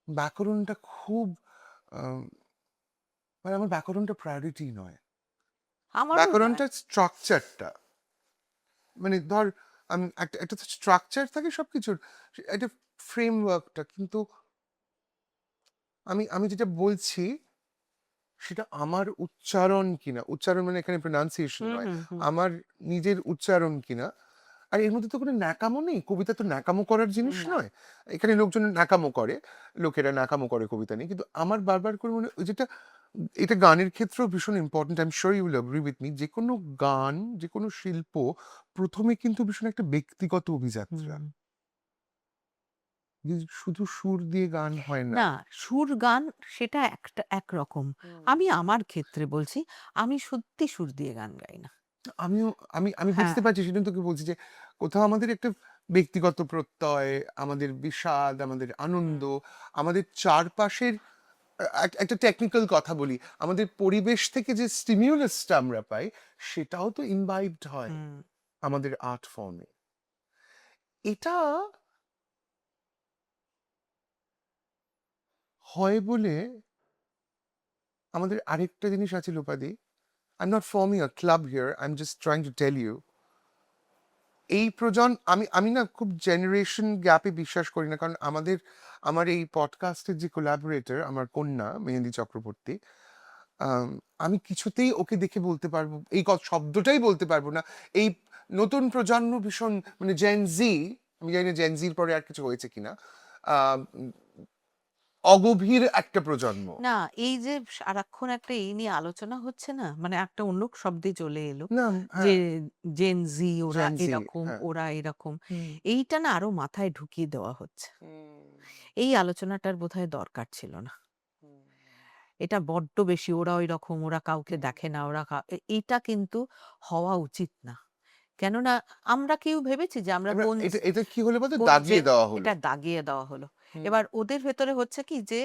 ব্যাকরণটা খুব আ মানে আমার ব্যাকরণটা প্রায়োরিটি নয়। আমারও নয়। ব্যাকরণটা স্ট্রাকচারটা। মানে ধর একটা একটা তো স্ট্রাকচার থাকে সবকিছুর। একটা ফ্রেমওয়ার্কটা কিন্তু আমি আমি যেটা বলছি সেটা আমার উচ্চারণ কিনা, উচ্চারণ মানে এখানে প্রনাউন্সিয়েশন হুম, নয়। হুম, হুম। আমার নিজের উচ্চারণ কিনা। আর এর মধ্যে তো কোনো ন্যাকামো নেই। কবিতা তো ন্যাকামো করার জিনিস না। নয়। এখানে লোকজন ন্যাকামো করে। লোকেরা ন্যাকামো করে কবিতা নিয়ে। কিন্তু আমার বারবার করে মনে ওই যেটা এটা গানের ক্ষেত্রেও ভীষণ important. I am sure you will agree with me. যেকোনো গান, যেকোনো শিল্প ১ম এ কিন্তু ভীষণ একটা ব্যক্তিগত অভিযাত্রা। হুম। যে শুধু সুর দিয়ে গান হয় না। না, সুর গান সেটা একরকম। আমি আমার ক্ষেত্রে বলছি, আমি সত্যি সুর দিয়ে গান গাই না। আমিও আমি আমি হ্যাঁ, বুঝতে পারছি, সেজন্য তোকে বলছি যে কোথাও আমাদের একটা ব্যক্তিগত প্রত্যয়, আমাদের বিষাদ, আমাদের আনন্দ, আমাদের চারপাশের একটা টেকনিক্যাল কথা বলি, আমাদের পরিবেশ থেকে যে স্টিমিউলাসটা আমরা পাই সেটাও তো ইনভাইবড হয় হুম। আমাদের আর্ট ফর্মে। এটা হয় বলে আমাদের আরেকটা জিনিস আছে লোপাদি। I am not forming a club here, I am just trying to tell you, এই আমি আমি না খুব জেনারেশন গ্যাপে বিশ্বাস করি না, কারণ আমার এই পডকাস্টের যে কোলাবোরেটর আমার কন্যা মেহেন্দি চক্রবর্তী, আম, আমি কিছুতেই ওকে দেখে বলতে পারবো এই শব্দটাই বলতে পারবো না। এই নতুন প্রজন্ম ভীষণ মানে জেনজি, আমি জানি না জেনজির পরে আর কিছু হয়েছে কিনা, আহ অগভীর একটা প্রজন্ম। না, এই যে সারাক্ষণ একটা এই নিয়ে আলোচনা হচ্ছে না? মানে একটা অন্য শব্দে চলে এলো না, যে হ্যাঁ, জেন জি ওরা জেনজি, এরকম, হ্যাঁ। ওরা এরকম। হুম, এইটা না আরো মাথায় ঢুকিয়ে দেওয়া হচ্ছে। হুম, এই আলোচনাটার বোধহয় দরকার ছিল না। হুম, এটা বড্ড বেশি ওরা ঐরকম, ওরা কাউকে হুম। দেখে না, ওরা এইটা কিন্তু হওয়া উচিত না। কেননা আমরা কেউ ভেবেছি যে আমরা কোন এটা এটা কি হলো বলতো, কোন দাগিয়ে দেওয়া হলো। এটা দাগিয়ে দেওয়া হলো। হুম। এবার ওদের ভেতরে হচ্ছে কি যে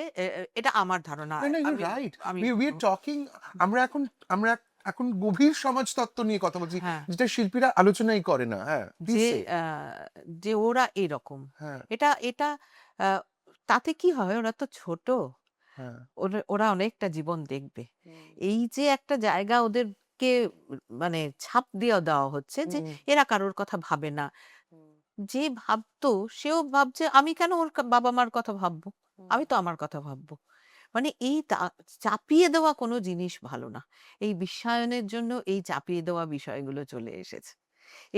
এটা আমার ধারণা। না, না, ইউ আমি রাইট। আমি উই আর টকিং, আমরা এখন আমরা এখন গভীর সমাজতত্ত্ব নিয়ে কথা বলছি, হ্যাঁ, যেটা শিল্পীরা আলোচনাই করে না। হ্যাঁ, যে দিছে। আ যে ওরা এরকম। হ্যাঁ, এটা এটা আ তাতে কি হয়? ওরা তো ছোট। হ্যাঁ। ওরা অনেকটা জীবন দেখবে। হুম, এই যে একটা জায়গা ওদেরকে মানে ছাপ দিয়ে দেওয়া হচ্ছে যে হুম, এরা কারোর কথা ভাবে না। হুম, যে ভাবতো সেও ভাবছে আমি কেন ওর বাবা-মার কথা ভাববো? হুম। আমি তো আমার কথা ভাববো। মানে এই চাপিয়ে দেওয়া কোনো জিনিস ভালো না। এই বিশ্বায়নের জন্য এই চাপিয়ে দেওয়া বিষয়গুলো চলে এসেছে।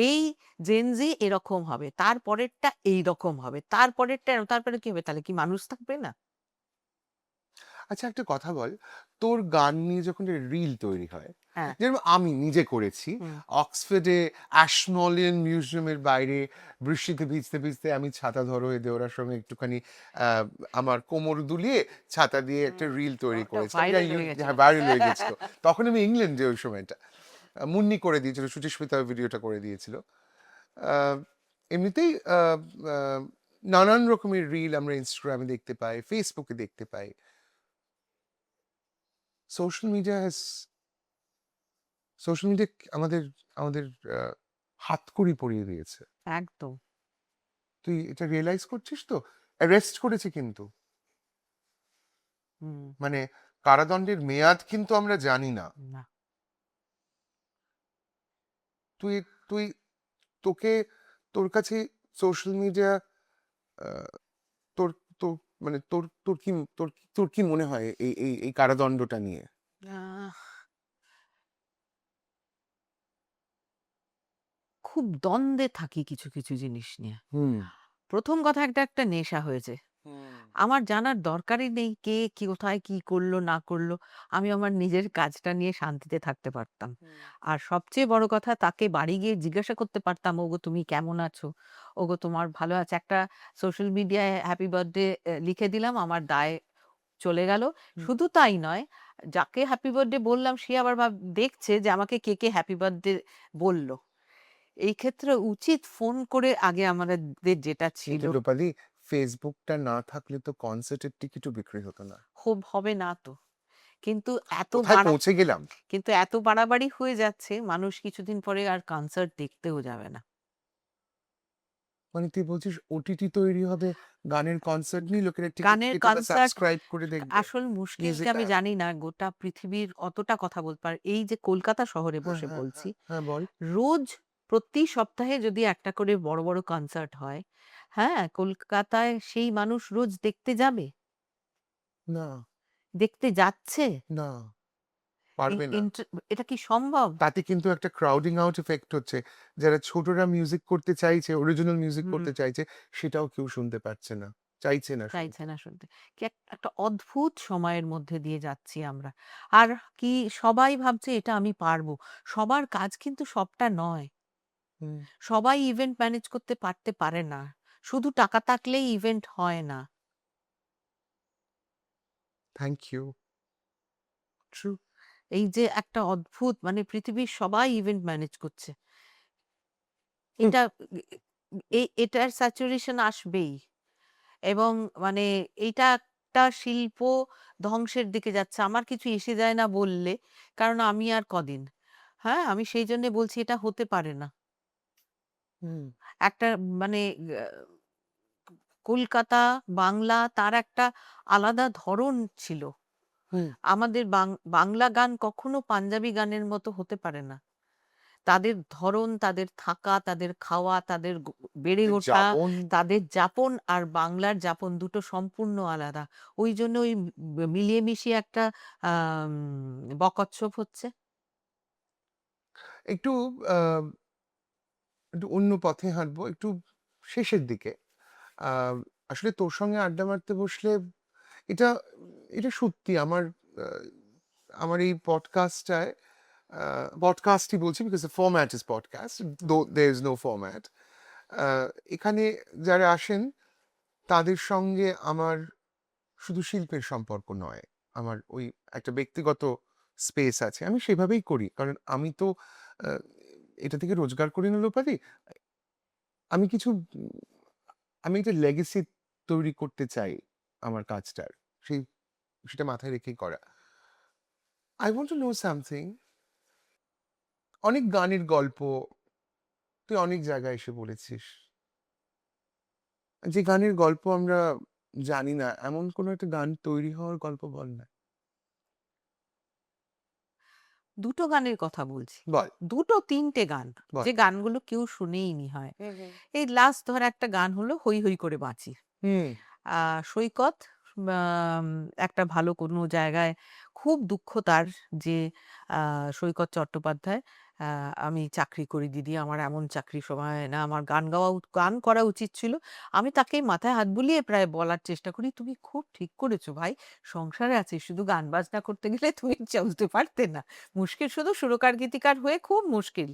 এই Gen Z এরকম হবে, তার পরেরটা এইরকম হবে, তারপরে কি হবে? তাহলে কি মানুষ থাকবে না? আচ্ছা, একটা কথা বল, তোর গান নিয়ে যখন রিল তৈরি হয়, হ্যাঁ। যেরকম আমি নিজে করেছি, হুম। অক্সফোর্ডে অ্যাশমলিয়ান মিউজিয়ামের বাইরে বৃষ্টিতে ভিজতে ভিজতে আমি ছাতা ধরো এ দেওয়ার সঙ্গে একটুখানি আমার কোমর দুলিয়ে ছাতা দিয়ে একটা রিল তৈরি ওটা করেছিলাম, viral হয়ে গেছিল। ভাইরাল হয়ে গেছিল। তখন আমি ইংল্যান্ডে ওই সময়টা মুন্নি করে দিয়েছিল, সুচিস্মিতা ভিডিওটা করে দিয়েছিল। আহ, এমনিতেই নানান রকমের রিল আমরা ইনস্টাগ্রামে দেখতে পাই, ফেসবুকে দেখতে পাই। সোশ্যাল মিডিয়া আমাদের আমাদের হাতকড়ি পরিয়ে দিয়েছে। একদম। তুই এটা রিয়েলাইজ করছিস তো? অ্যারেস্ট করেছে কিন্তু, হুম। মানে কারাদণ্ডের মেয়াদ কিন্তু আমরা জানি না। না। তুই তুই তোকে, তোর কাছে সোশ্যাল মিডিয়া, তোর তোর মানে তোর তোর কি তোর তোর কি মনে হয় এই এই এই কারাদণ্ডটা নিয়ে? আহ, খুব দ্বন্দ্বে থাকি কিছু কিছু জিনিস নিয়ে। হুম। প্রথম কথা, একটা নেশা হয়েছে। আমার জানার দরকারই নেই কে কি কোথায় কি করলো না করলো। আমি আমার নিজের কাজটা নিয়ে শান্তিতে থাকতে পারতাম। আর সবচেয়ে বড় কথা, তাকে বাড়ি গিয়ে জিজ্ঞাসা করতে পারতাম, ওগো তুমি কেমন আছো, ওগো তোমার ভালো আছে, একটা সোশ্যাল মিডিয়ায় হ্যাপি বার্থডে লিখে দিলাম, আমার দায় চলে গেল। হুম। শুধু তাই নয়, যাকে হ্যাপি বার্থডে বললাম সে আবার দেখছে যে আমাকে কে কে হ্যাপি বার্থডে বললো। এই ক্ষেত্রে উচিত ফোন করে, আগে আমাদের যেটা ছিল, কিন্তু রূপালি, ফেসবুকটা না থাকলে তো কনসার্টের টিকিটও বিক্রি হতো না। হবে না তো। কিন্তু এত কোথায় পৌঁছে গেলাম! এত বাড়াবাড়ি হয়ে যাচ্ছে, মানুষ কিছুদিন পরে আর কনসার্ট দেখতেও যাবে না। মানে তুই বলছিস ওটিটি তৈরি হবে, গানের কনসার্ট নিয়ে লোকেরা টিকিট গানের কেটে বা কনসার্ট, সাবস্ক্রাইব করে দেখবে আসল মুশকিলটা মিউজিক আমি অ্যাপ। জানি না গোটা পৃথিবীর অতটা কথা বলতে পার, এই যে কলকাতা শহরে হ্যাঁ বসে হ্যাঁ বলছি, হ্যাঁ হ্যাঁ, বল। রোজ প্রতি সপ্তাহে যদি একটা করে বড় বড় কনসার্ট হয়, হ্যাঁ, কলকাতায় সেই মানুষ রোজ দেখতে যাবে, না দেখতে যাচ্ছে? না, পারবে না। এটা কি সম্ভব? তাতে কিন্তু একটা ক্রাউডিং আউট এফেক্ট হচ্ছে। যারা ছোটরা মিউজিক করতে চাইছে, অরিজিনাল মিউজিক হুম। করতে চাইছে, সেটাও কেউ শুনতে পাচ্ছে না, চাইছে না চাইছে শুনতে। না শুনতে। কি একটা অদ্ভুত সময়ের মধ্যে দিয়ে যাচ্ছি আমরা। আর কি, সবাই ভাবছে এটা আমি পারবো। সবার কাজ কিন্তু সবটা নয়। হুম। সবাই ইভেন্ট ম্যানেজ করতে পারে না। শুধু টাকা থাকলেই ইভেন্ট হয় না। Thank you. ট্রু। এই যে একটা অদ্ভুত, মানে পৃথিবীর সবাই ইভেন্ট ম্যানেজ করছে। হুম। এটা এটার স্যাচুরেশন আসবেই। এবং মানে এইটা একটা শিল্প ধ্বংসের দিকে যাচ্ছে। আমার কিছু এসে যায় না বললে, কারণ আমি আর কদিন। হ্যাঁ, আমি সেই জন্যে বলছি এটা হতে পারে না। হুম। একটা মানে আ কলকাতা, বাংলা তার একটা আলাদা ধরন ছিল। হুম। আমাদের বাংলা গান কখনো পাঞ্জাবি গানের মতো হতে পারে না। তাদের ধরন, তাদের থাকা, তাদের খাওয়া, তাদের বেড়ে ওঠা, যাপন। তাদের যাপন আর বাংলার যাপন দুটো সম্পূর্ণ আলাদা। ওই জন্য ওই মিলিয়ে মিশিয়ে একটা আম বকচ্ছপ হচ্ছে। একটু আহ, একটু অন্য পথে হাঁটবো, একটু শেষের দিকে। আহ, আসলে তোর সঙ্গে আড্ডা মারতে বসলে এটা এটা সত্যি আমার আহ, আমার এই পডকাস্টটায়, পডকাস্টই বলছি because the format is podcast, দো দেয়ার ইজ নো ফরম্যাট। এখানে যারা আসেন তাদের সঙ্গে আমার শুধু শিল্পের সম্পর্ক নয়, আমার ওই একটা ব্যক্তিগত স্পেস আছে, আমি সেভাবেই করি, কারণ আমি তো আহ, এটা থেকে রোজগার করি না লোপাদি। আমি কিছু আমি একটা লেগেসি তৈরি করতে চাই আমার কাজটার, সেই সেটা মাথায় রেখেই করা। I want to know something. অনেক গানের গল্প তুই অনেক জায়গায় এসে বলেছিস, যে গানের গল্প আমরা জানি না, এমন কোনো একটা গান তৈরি হওয়ার গল্প বল না। দুটো গানের কথা বলছি। বল। দুটো ৩টে গান, বল। যে গানগুলো কেউ শুনেইনি হয়। এই লাস্ট ধর একটা গান হলো 'হৈ হৈ করে বাঁচি'। হুম। সৈকত আম একটা ভালো কোনো জায়গায়, খুব দুঃখ তার যে সৈকত চট্টোপাধ্যায় আমি চাকরি করি দিদি, আমার এমন চাকরি সময় হয় না, আমার গান করা উচিত ছিল। আমি তাকে মাথায় হাত বুলিয়ে প্রায় বলার চেষ্টা করি, তুমি খুব ঠিক করেছো ভাই, সংসারে আছিস, শুধু গান বাজনা করতে গেলে তুমি চলতে পারতে না, মুশকিল, শুধু সুরকার গীতিকার হয়ে খুব মুশকিল।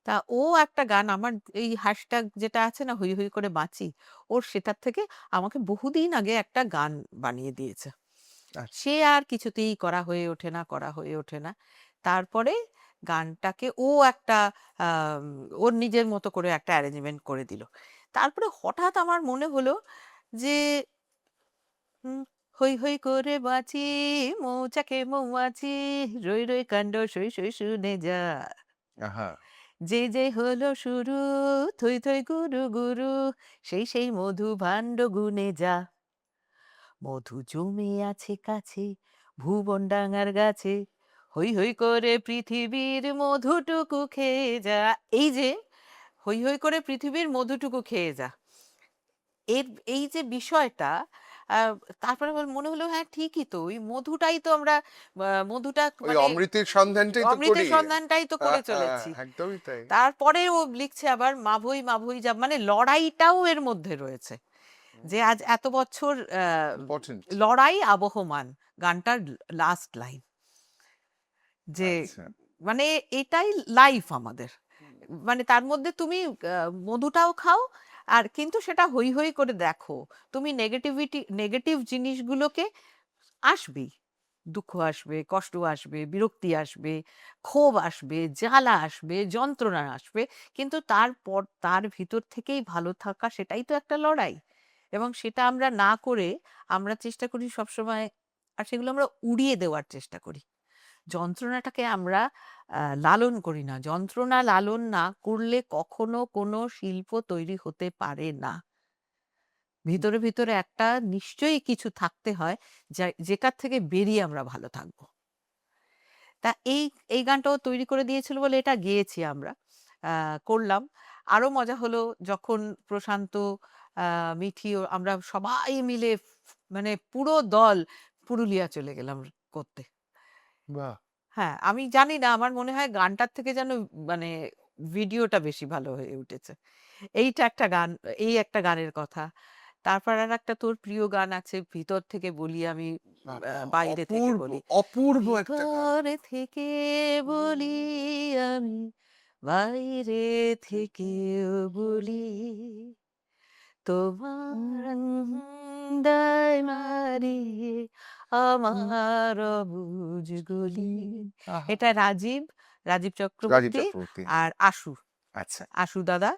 তা ও একটা গান, আমার এই হ্যাশট্যাগ যেটা আছে না, হই হই করে বাঁচি, ওর সেটার থেকে আমাকে বহুদিন আগে একটা গান বানিয়ে দিয়েছে। আচ্ছা। সে আর কিছুতেই করা হয়ে ওঠে না। তারপরে গানটাকে ও একটা আম, ওর নিজের মতো করে একটা অ্যারেঞ্জমেন্ট করে দিল। তারপরে হঠাৎ আমার মনে হলো যে হুম, হই হই করে বাঁচি, মৌচাকে মৌমাছি, রই রই কাণ্ড সই সই শুনে যা, আহা। যে যে হলো শুরু, থই থই গুরু গুরু, সেই সেই মধু ভাণ্ড গুনে যা, মধু জমে আছে কাছে ভুবন ডাঙার গাছে, হই হই করে পৃথিবীর মধুটুকু খেয়ে যা। এই যে হই হই করে পৃথিবীর মধুটুকু খেয়ে যা, এর এই যে বিষয়টা, আহ, তারপরে আমার মনে হলো হ্যাঁ ঠিকই তো, ওই মধুটাই তো আমরা, মধুটা ওই মানে অমৃতের সন্ধানটাই তো অমৃতের করি। সন্ধানটাই তো করে আহা, চলেছি। একদমই তাই। তারপরে ও লিখছে আবার মাভই মাভই যা, মানে লড়াইটাও এর মধ্যে রয়েছে, যে আজ এত বছর ইম্পর্টেন্ট। লড়াই আবহমান, গানটার লাস্ট লাইন, যে আচ্ছা। মানে এটাই লাইফ আমাদের, মানে তার মধ্যে তুমি মধুটাও খাও, আর কিন্তু সেটা হই হই করে দেখো, তুমি নেগেটিভ জিনিসগুলোকে আসবেই, দুঃখ আসবে, কষ্ট আসবে, বিরক্তি আসবে, ক্ষোভ আসবে, জ্বালা আসবে, যন্ত্রণা আসবে, কিন্তু তারপর তার ভিতর থেকেই ভালো থাকা, সেটাই তো একটা লড়াই। এবং সেটা আমরা না করে আমরা চেষ্টা করি সবসময়, আর সেগুলো আমরা উড়িয়ে দেওয়ার চেষ্টা করি, যন্ত্রণাটাকে আমরা লালন করি না, যন্ত্রণা লালন না করলে কখনো কোনো শিল্প তৈরি হতে পারে না। ভিতরে ভিতরে একটা নিশ্চয়ই কিছু থাকতে হয়, যেটার থেকে বেরিয়ে আমরা ভালো থাকবো। তা এই এই গানটাও তৈরি করে দিয়েছিল বলে এটা গেয়েছি আমরা, করলাম। আরো মজা হলো যখন প্রশান্ত, মিঠি, আমরা সবাই মিলে মানে পুরো দল পুরুলিয়া চলে গেলাম করতে। বাহ। হ্যাঁ, আমি জানি না, আমার মনে হয় গানটার থেকে যেন মানে ভিডিওটা বেশি ভালো হয়ে উঠেছে। এইটা একটা গান, এই একটা গানের কথা। তারপর আর একটা তোর প্রিয় গান আছে, ভিতর থেকে বলি আমি, বাবা, বাইরে থেকে অপূর্ব, বলি, অপূর্ব একটা গান। ভিতর থেকে বলি আমি, বাইরে থেকেও বলি, তোমার দায় মারিয়ে আমার অবুঝ গলি। আহা। এটা রাজীব রাজীব চক্রবর্তী চক্রবর্তী। আর আশু, আচ্ছা। আশু দাদা,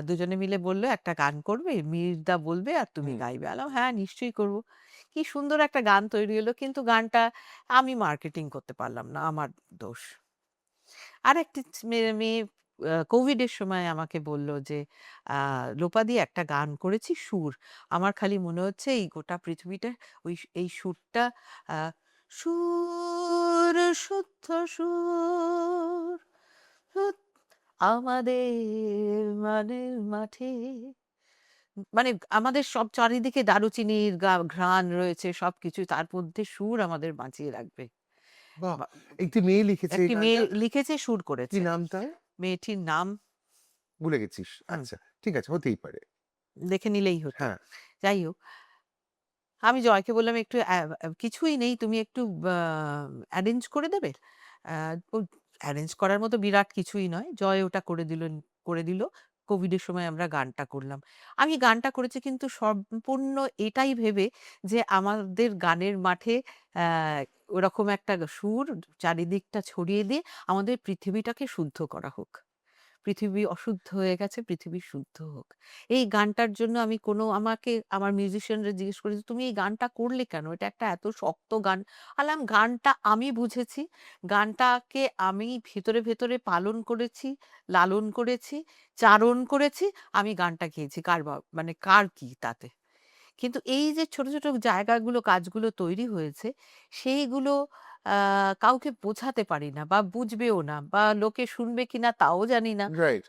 দুজনে মিলে বললো একটা গান করবে, মীরদা বলবে আর তুমি হুম। গাইবে। আলাম হ্যাঁ নিশ্চয়ই করব। কি সুন্দর একটা গান তৈরি হলো, কিন্তু গানটা আমি মার্কেটিং করতে পারলাম না, আমার দোষ। আর একটি মেয়ে মেয়ে কোভিডের সময় আমাকে বলল যে লোপাদি একটা গান করেছি সুর, আমার খালি মনে হচ্ছে এই গোটা পৃথিবীটা এই সুরটা, আহ, সুর, শুদ্ধ সুর, আমাদের মানে মাঠে, মানে আমাদের সব চারিদিকে দারুচিনির ঘ্রাণ রয়েছে, সবকিছু, তার মধ্যে সুর আমাদের বাঁচিয়ে রাখবে। বাহ। বা- একটি মেয়ে লিখেছে এই একটি মেয়ে গানটা। লিখেছে, সুর কি করেছে। নাম তার? মেয়েটির নাম ভুলে গেছিস? হুম, আচ্ছা, ঠিক আছে, হতেই পারে। দেখে নিলেই হতো। হ্যাঁ। যাই হোক, আমি জয়কে বললাম একটু কিছুই নেই, তুমি একটু অ্যারেঞ্জ করে দেবে। অ্যারেঞ্জ করার মতো বিরাট কিছুই নয়, জয় ওটা করে দিল। কোভিডের সময় আমরা গানটা করলাম। আমি গানটা করেছি কিন্তু সম্পূর্ণ এটাই ভেবে যে আমাদের গানের মাঠে ওরকম একটা সুর চারিদিকটা ছড়িয়ে দিয়ে আমাদের পৃথিবীটাকে শুদ্ধ করা হোক, পৃথিবী অশুদ্ধ হয়ে গেছে, পৃথিবী শুদ্ধ হোক। এই গানটার জন্য আমি আমাকে আমার মিউজিশিয়ানরা জিজ্ঞেস করেছে তুমি এই গানটা করলে কেন, এটা একটা এত শক্ত গান। আলাম গানটা আমি বুঝেছি, গানটাকে আমি ভেতরে ভেতরে পালন করেছি, লালন করেছি, চারণ করেছি, আমি গানটা গেয়েছি, মানে কার কি তাতে। কিন্তু এই যে ছোট ছোট জায়গাগুলো, কাজগুলো তৈরি হয়েছে, সেইগুলো কাউকে বোঝাতে পারি না, বা বুঝবেও না, বা লোকে শুনবে কিনা তাও জানি না। রাইট।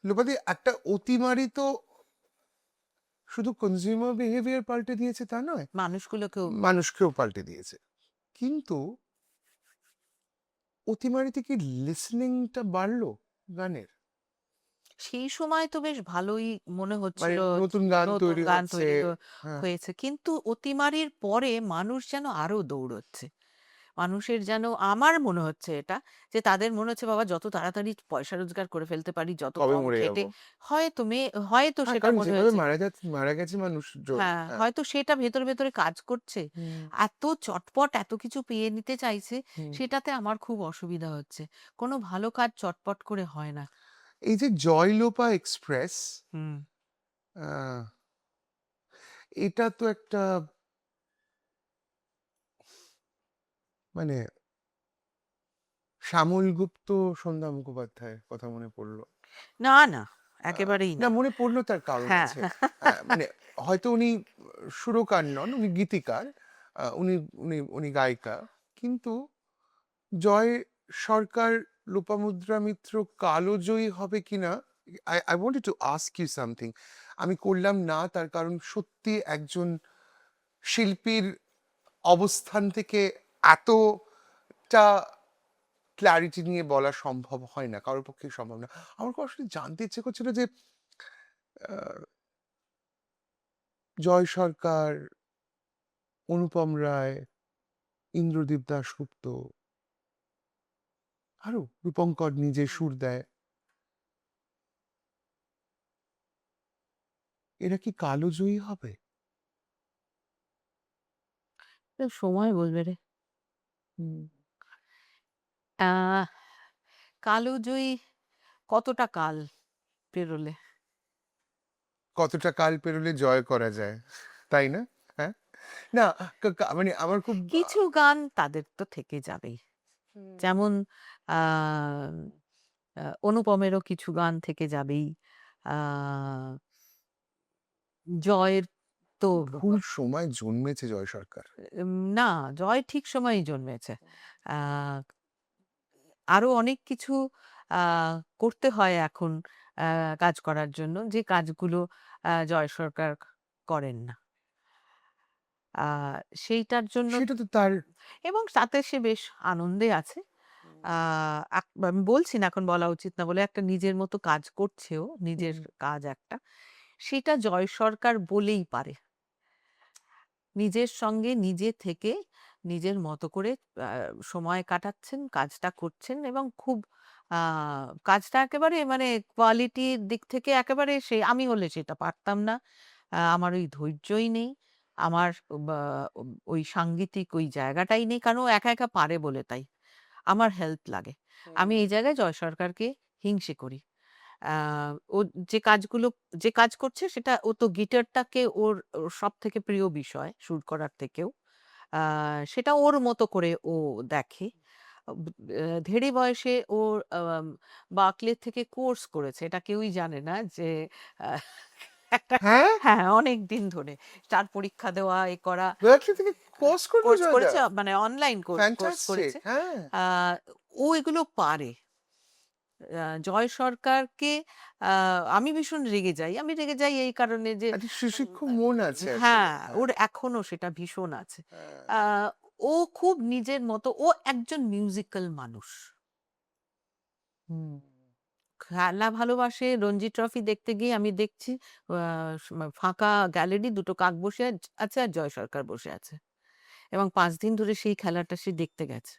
লোপাদি, একটা অতিমারি তো শুধু কনজিউমার বিহেভিয়ার পাল্টে দিয়েছে তা নয়, মানুষগুলোকেও মানুষকেও পাল্টে দিয়েছে। কিন্তু অতিমারিতে কি লিসনিংটা বাড়লো গানের? সেই সময় তো বেশ ভালোই মনে মানে হচ্ছিল, নতুন গান নতুন তৈরি গান হচ্ছে। তৈরি হ্যাঁ। হয়েছে, কিন্তু অতিমারির পরে মানুষ যেন আরো দৌড়চ্ছে। মানুষের যেন, আমার মনে হচ্ছে এটা, যে তাদের মনে হচ্ছে বাবা যত তাড়াতাড়ি পয়সা রোজগার করে ফেলতে পারি, যত কবে কম মরে খেটে, যাবো। হয়তো হ্যাঁ, সেটা কারণ মনে যেভাবে হয়েছে। মারা গেছে মানুষজন। হ্যাঁ, হ্যাঁ। হয়তো সেটা ভেতরে ভেতরে কাজ করছে। হুম, এত চটপট এত কিছু পেয়ে নিতে চাইছে, হুম। সেটাতে আমার খুব অসুবিধা হচ্ছে। কোনো ভালো কাজ চটপট করে হয় না। এই যে জয়লোপা এক্সপ্রেস, হুম। আহ, এটা তো একটা মানে শ্যামল গুপ্ত, সন্ধ্যা মুখোপাধ্যায়ের কথা মনে পড়লো। না, না, একেবারেই না, না। মনে পড়লো তার কারণ হ্যাঁ। আছে। মানে হয়তো উনি সুরকার নন, উনি গীতিকার, উনি উনি উনি গায়িকা, কিন্তু জয় সরকার লোপামুদ্রা মিত্র কালোজয়ী হবে কিনা, I wanted to ask you something. আমি করলাম না, তার কারণ সত্যি একজন শিল্পীর অবস্থান থেকে এতটা ক্ল্যারিটি নিয়ে বলা সম্ভব হয় না, কারোর পক্ষেই সম্ভব না। আমার খুব আসলে জানতে ইচ্ছে করছিল যে আহ, জয় সরকার, অনুপম রায়, ইন্দ্রদীপ দাশগুপ্ত, আরো রূপঙ্কর নিজে সুর দেয়, এরা কি কালোজয়ী হবে? তো সময় বলবে রে। হুম। আহ কালোজয়ী কতটা কাল পেরোলে? কতটা কাল পেরোলে জয় করা যায়, তাই না? হ্যাঁ, না, মানে আমার খুব কিছু গান তাদের তো থেকে যাবেই। যেমন আহ অনুপমেরও কিছু গান থেকে যাবেই। আহ জয়ের তো ভুল সময় জন্মেছে জয় সরকার। না, জয় ঠিক সময়ই জন্মেছে। আহ আরো অনেক কিছু করতে হয় এখন কাজ করার জন্য, যে কাজগুলো জয় সরকার করেন না। সেইটার জন্য, সেটা তো তার এবং তাতে সে বেশ আনন্দে আছে। আমি বলছি না এখন বলা উচিত না বলে, একটা নিজের মতো কাজ করছেও, নিজের কাজ একটা, সেটা জয় সরকার বলেই পারে। নিজের সঙ্গে নিজে থেকে নিজের মতো করে সময় কাটাচ্ছেন, কাজটা করছেন, এবং খুব কাজটা একেবারে মানে কোয়ালিটির দিক থেকে একেবারে, সে আমি হলে সেটা পারতাম না। আমার ওই ধৈর্যই নেই, আমার ওই সাংগীতিক ওই জায়গাটাই নেই, কারণ ও একা একা পারে বলে তাই। আমার হেল্প লাগে। আমি এই জায়গায় জয় সরকারকে হিংসে করি। ও যে কাজগুলো, যে কাজ করছে সেটা, ও তো গিটারটাকে ওর সবথেকে প্রিয় বিষয় সুর করার থেকেও। সেটা ওর মতো করে ও দেখে। ধেড়ে বয়সে ও আম বার্কলে থেকে কোর্স করেছে। এটা কেউই জানে না যে আহ একটা, হ্যাঁ, হ্যাঁ, অনেকদিন ধরে তার পরীক্ষা দেওয়া, এ করা, বার্কলি থেকে কোর্স করলো কোর্স জয়দা। করেছে, মানে অনলাইন কোর্স ফ্যান্টাস্টিক। করেছে। হ্যাঁ, আহ ও এগুলো পারে। জয় সরকারকে আমি ভীষণ রেগে যাই। আমি রেগে যাই এই কারণে যে একটা সুশিক্ষক মন আছে আসলে। হ্যাঁ, হ্যাঁ, ওর এখনো সেটা ভীষণ আছে। হ্যাঁ। আ ও খুব নিজের মতো, ও একজন মিউজিক্যাল মানুষ। হুম। খেলা ভালোবাসে। রঞ্জি ট্রফি দেখতে গিয়ে আমি দেখছি আ ফাঁকা গ্যালারি, দুটো কাক বসে আছে আর জয় সরকার বসে আছে। এবং ৫ দিন ধরে সেই খেলাটা সে দেখতে গেছে।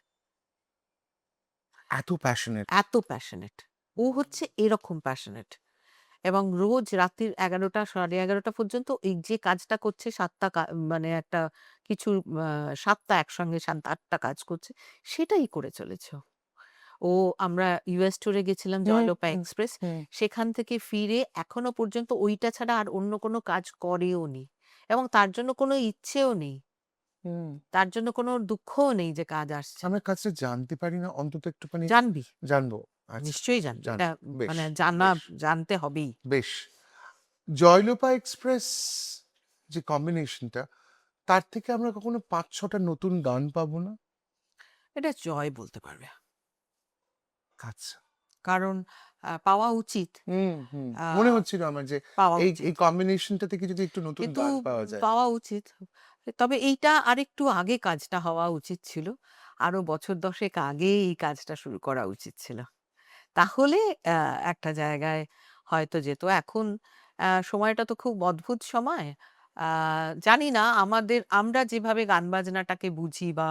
এত প্যাশনেট। এত প্যাশনেট। ও হচ্ছে এরকম প্যাশনেট। এবং রোজ রাত্রির ১১টা ১১:৩০ পর্যন্ত এই যে কাজটা করছে, ৭ টা মানে একটা কিছু ৭ টা একসঙ্গে ৭-৮ টা কাজ করছে, সেটাই করে চলেছে ও। ও আমরা ইউএস ট্যুরে গেছিলাম, হুম, জয়লোপা হুম, এক্সপ্রেস। হুম, সেখান থেকে ফিরে এখনো পর্যন্ত ওইটা ছাড়া আর অন্য কোনো কাজ করেও নি। এবং তার জন্য কোনো ইচ্ছেও নেই। হুম। তার জন্য কোনো দুঃখও নেই যে কাজ আসছে আমরা না। কাজটা জানতে পারি না, অন্তত একটুখানি জানবি, জানবো। আচ্ছা, নিশ্চয়ই জানবি। জান, এটা বেশ, মানে বেশ, জানতে হবেই। বেশ। জয়লোপা এক্সপ্রেস যে কম্বিনেশনটা, তার থেকে আমরা কখনো ৫-৬টা নতুন গান পাবো না? এটা জয় বলতে পারবে। আচ্ছা। কারণ পাওয়া উচিত। হুম, হুম। আ মনে হচ্ছিল আমার যে পাওয়া এই উচিত। কম্বিনেশনটা থেকে যদি একটু নতুন কিন্তু গান পাওয়া যায়। পাওয়া উচিত। তবে এইটা আরেকটু আগে কাজটা হওয়া উচিত ছিল। আরো বছর 10 আগে এই কাজটা শুরু করা উচিত ছিল। তাহলে একটা জায়গায় হয়তো যেত। এখন সময়টা তো খুব অদ্ভুত সময়। আ জানি না আমরা যেভাবে গান বাজনাটাকে বুঝি বা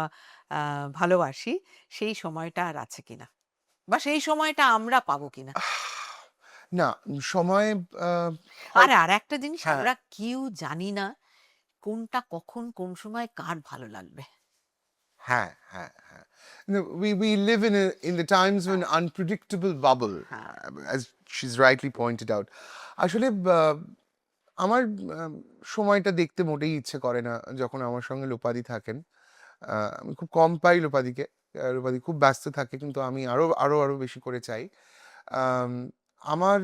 আ ভালোবাসি সেই সময়টা আর আছে কিনা? বা সেই সময়টা আমরা পাবো কিনা? না, সময় আর আরেকটা জিনিস হ্যাঁ, আমরা কেউ জানি না কোনটা কখন কোন সময় কার ভালো লাগবে। হ্যাঁ, হ্যাঁ, হ্যাঁ। No, we live in the times of an unpredictable bubble, হ্যাঁ। as she's rightly pointed out. আসলে আমার আম সময়টা দেখতে মোটেই ইচ্ছে করে না যখন আমার সঙ্গে লোপাদি থাকেন। আমি খুব কম পাই লোপাদিকে। লোপাদি খুব ব্যস্ত থাকে কিন্তু আমি আরো বেশি করে চাই। আম আমার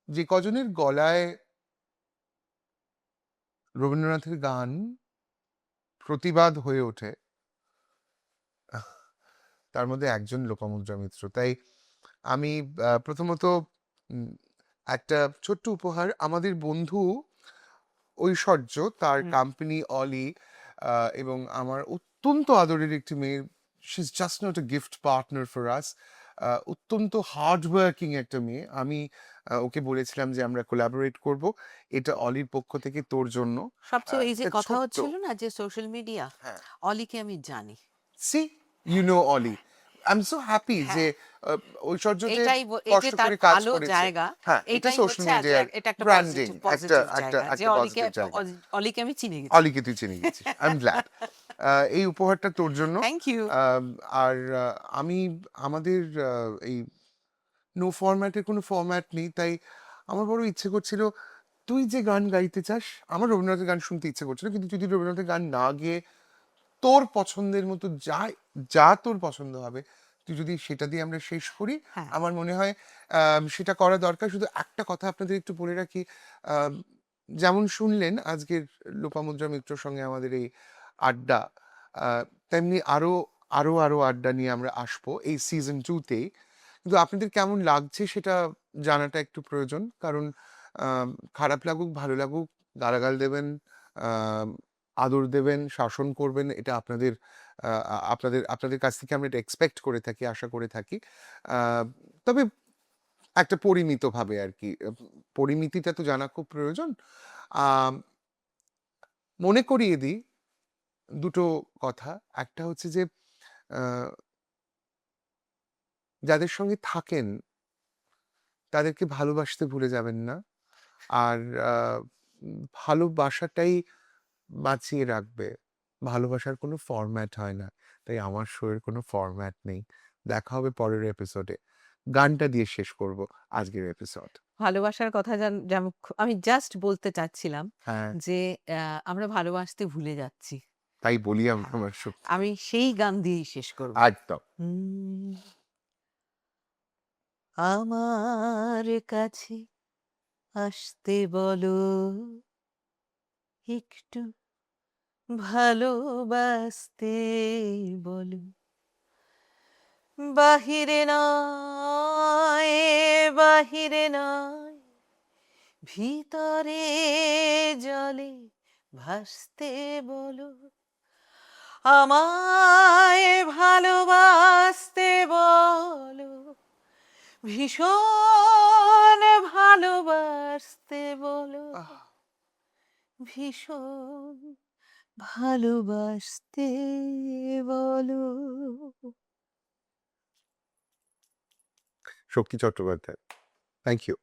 যে কজনের গলায় রবীন্দ্রনাথের গান প্রতিবাদ হয়ে ওঠে, আহ, তার মধ্যে একজন লোপামুদ্রা মিত্র। তাই আমি প্রথমত উম একটা ছোট্ট উপহার আমাদের বন্ধু ঐশ্বর্য, তার হুম। কোম্পানি অলি এবং আমার অত্যন্ত আদরের একটি মেয়ে, she is just not a gift partner for us. অত্যন্ত হার্ড ওয়ার্কিং একটা মেয়ে। আমি ওকে বলেছিলাম যে আমরা কোলাবোরেট করব। এটা অলির পক্ষ থেকে তোর জন্য। সবচেয়ে এই যে একটা কথা ছোট্ট, হচ্ছিল না যে সোশ্যাল মিডিয়া, হ্যাঁ, অলিকে আমি জানি। C you know Oli. I am so happy যে হ্যাঁ, ঐশ্বর্য যে এই যে কষ্ট তার করে কাজ ভালো করেছে। জায়গা, হ্যাঁ, এটা এটাই সোশ্যাল হচ্ছে মিডিয়ার এটা একটা ব্র্যান্ডিং, একটা পজিটিভ একটা জায়গা যে একটা পজিটিভ জায়গা। অলিকে আমি চিনে গেছি। অলিকে তুই চিনে গেছিস, আই এম গ্ল্যাড। এই উপহারটা তোর জন্য। Thank you. আর আমি আমাদের এই নো ফরম্যাটের কোনো ফরম্যাট নেই, তাই আমার বড় ইচ্ছে করছিল তুই যে গান গাইতে চাস, আমার রবীন্দ্রনাথের গান শুনতে ইচ্ছে করছিল, কিন্তু তুই যদি রবীন্দ্রনাথের গান না গেয়ে তোর পছন্দের মতো যা যা তোর পছন্দ হবে তুই যদি সেটা দিয়ে আমরা শেষ করি, হ্যাঁ। আমার মনে হয় সেটা করা দরকার। শুধু একটা কথা আপনাদের একটু বলে রাখি, আম, যেমন শুনলেন আজকের লোপামুদ্রা মিত্রর সঙ্গে আমাদের এই আড্ডা, তেমনি আরো আড্ডা নিয়ে আমরা আসবো এই সিজন 2-তেই। কিন্তু আপনাদের কেমন লাগছে সেটা জানাটা একটু প্রয়োজন, কারণ আম, খারাপ লাগুক ভালো লাগুক, গালাগাল দেবেন, আম, আদর দেবেন, শাসন করবেন, এটা আপনাদের আপনাদের কাছ থেকে আমরা এটা এক্সপেক্ট করে থাকি, আশা করে থাকি। তবে একটা পরিমিতভাবে আর কি। পরিমিতিটা তো জানা খুব প্রয়োজন। আম, মনে করিয়ে দিই দুটো কথা। একটা হচ্ছে যে আহ, যাদের সঙ্গে থাকেন তাদেরকে ভালোবাসতে ভুলে যাবেন না। আর ভালোবাসাটাই বাঁচিয়ে রাখবে। ভালোবাসার কোনো ফরম্যাট হয় না। তাই আমার শোয়ের কোনো ফরম্যাট নেই। দেখা হবে পরের এপিসোডে। গানটা দিয়ে শেষ করব আজকের এপিসোড। ভালোবাসার কথা যেমন আমি জাস্ট বলতে চাচ্ছিলাম হ্যাঁ, যে আমরা ভালোবাসতে ভুলে যাচ্ছি। তাই বলি হ্যাঁ, আমার আমি সেই গান দিয়েই শেষ করব। একদম। হুম, আমার কাছে আসতে বলো, একটু ভালোবাসতে বলো, বাহিরে নয়, বাহিরে নয়, ভিতরে জলে ভাসতে বলো, আমায় ভালোবাসতে বলো, ভীষণ ভালোবাসতে বলো, আহ, ভীষণ ভালোবাসতে বলো। শক্তি চট্টোপাধ্যায়, থ্যাংক ইউ।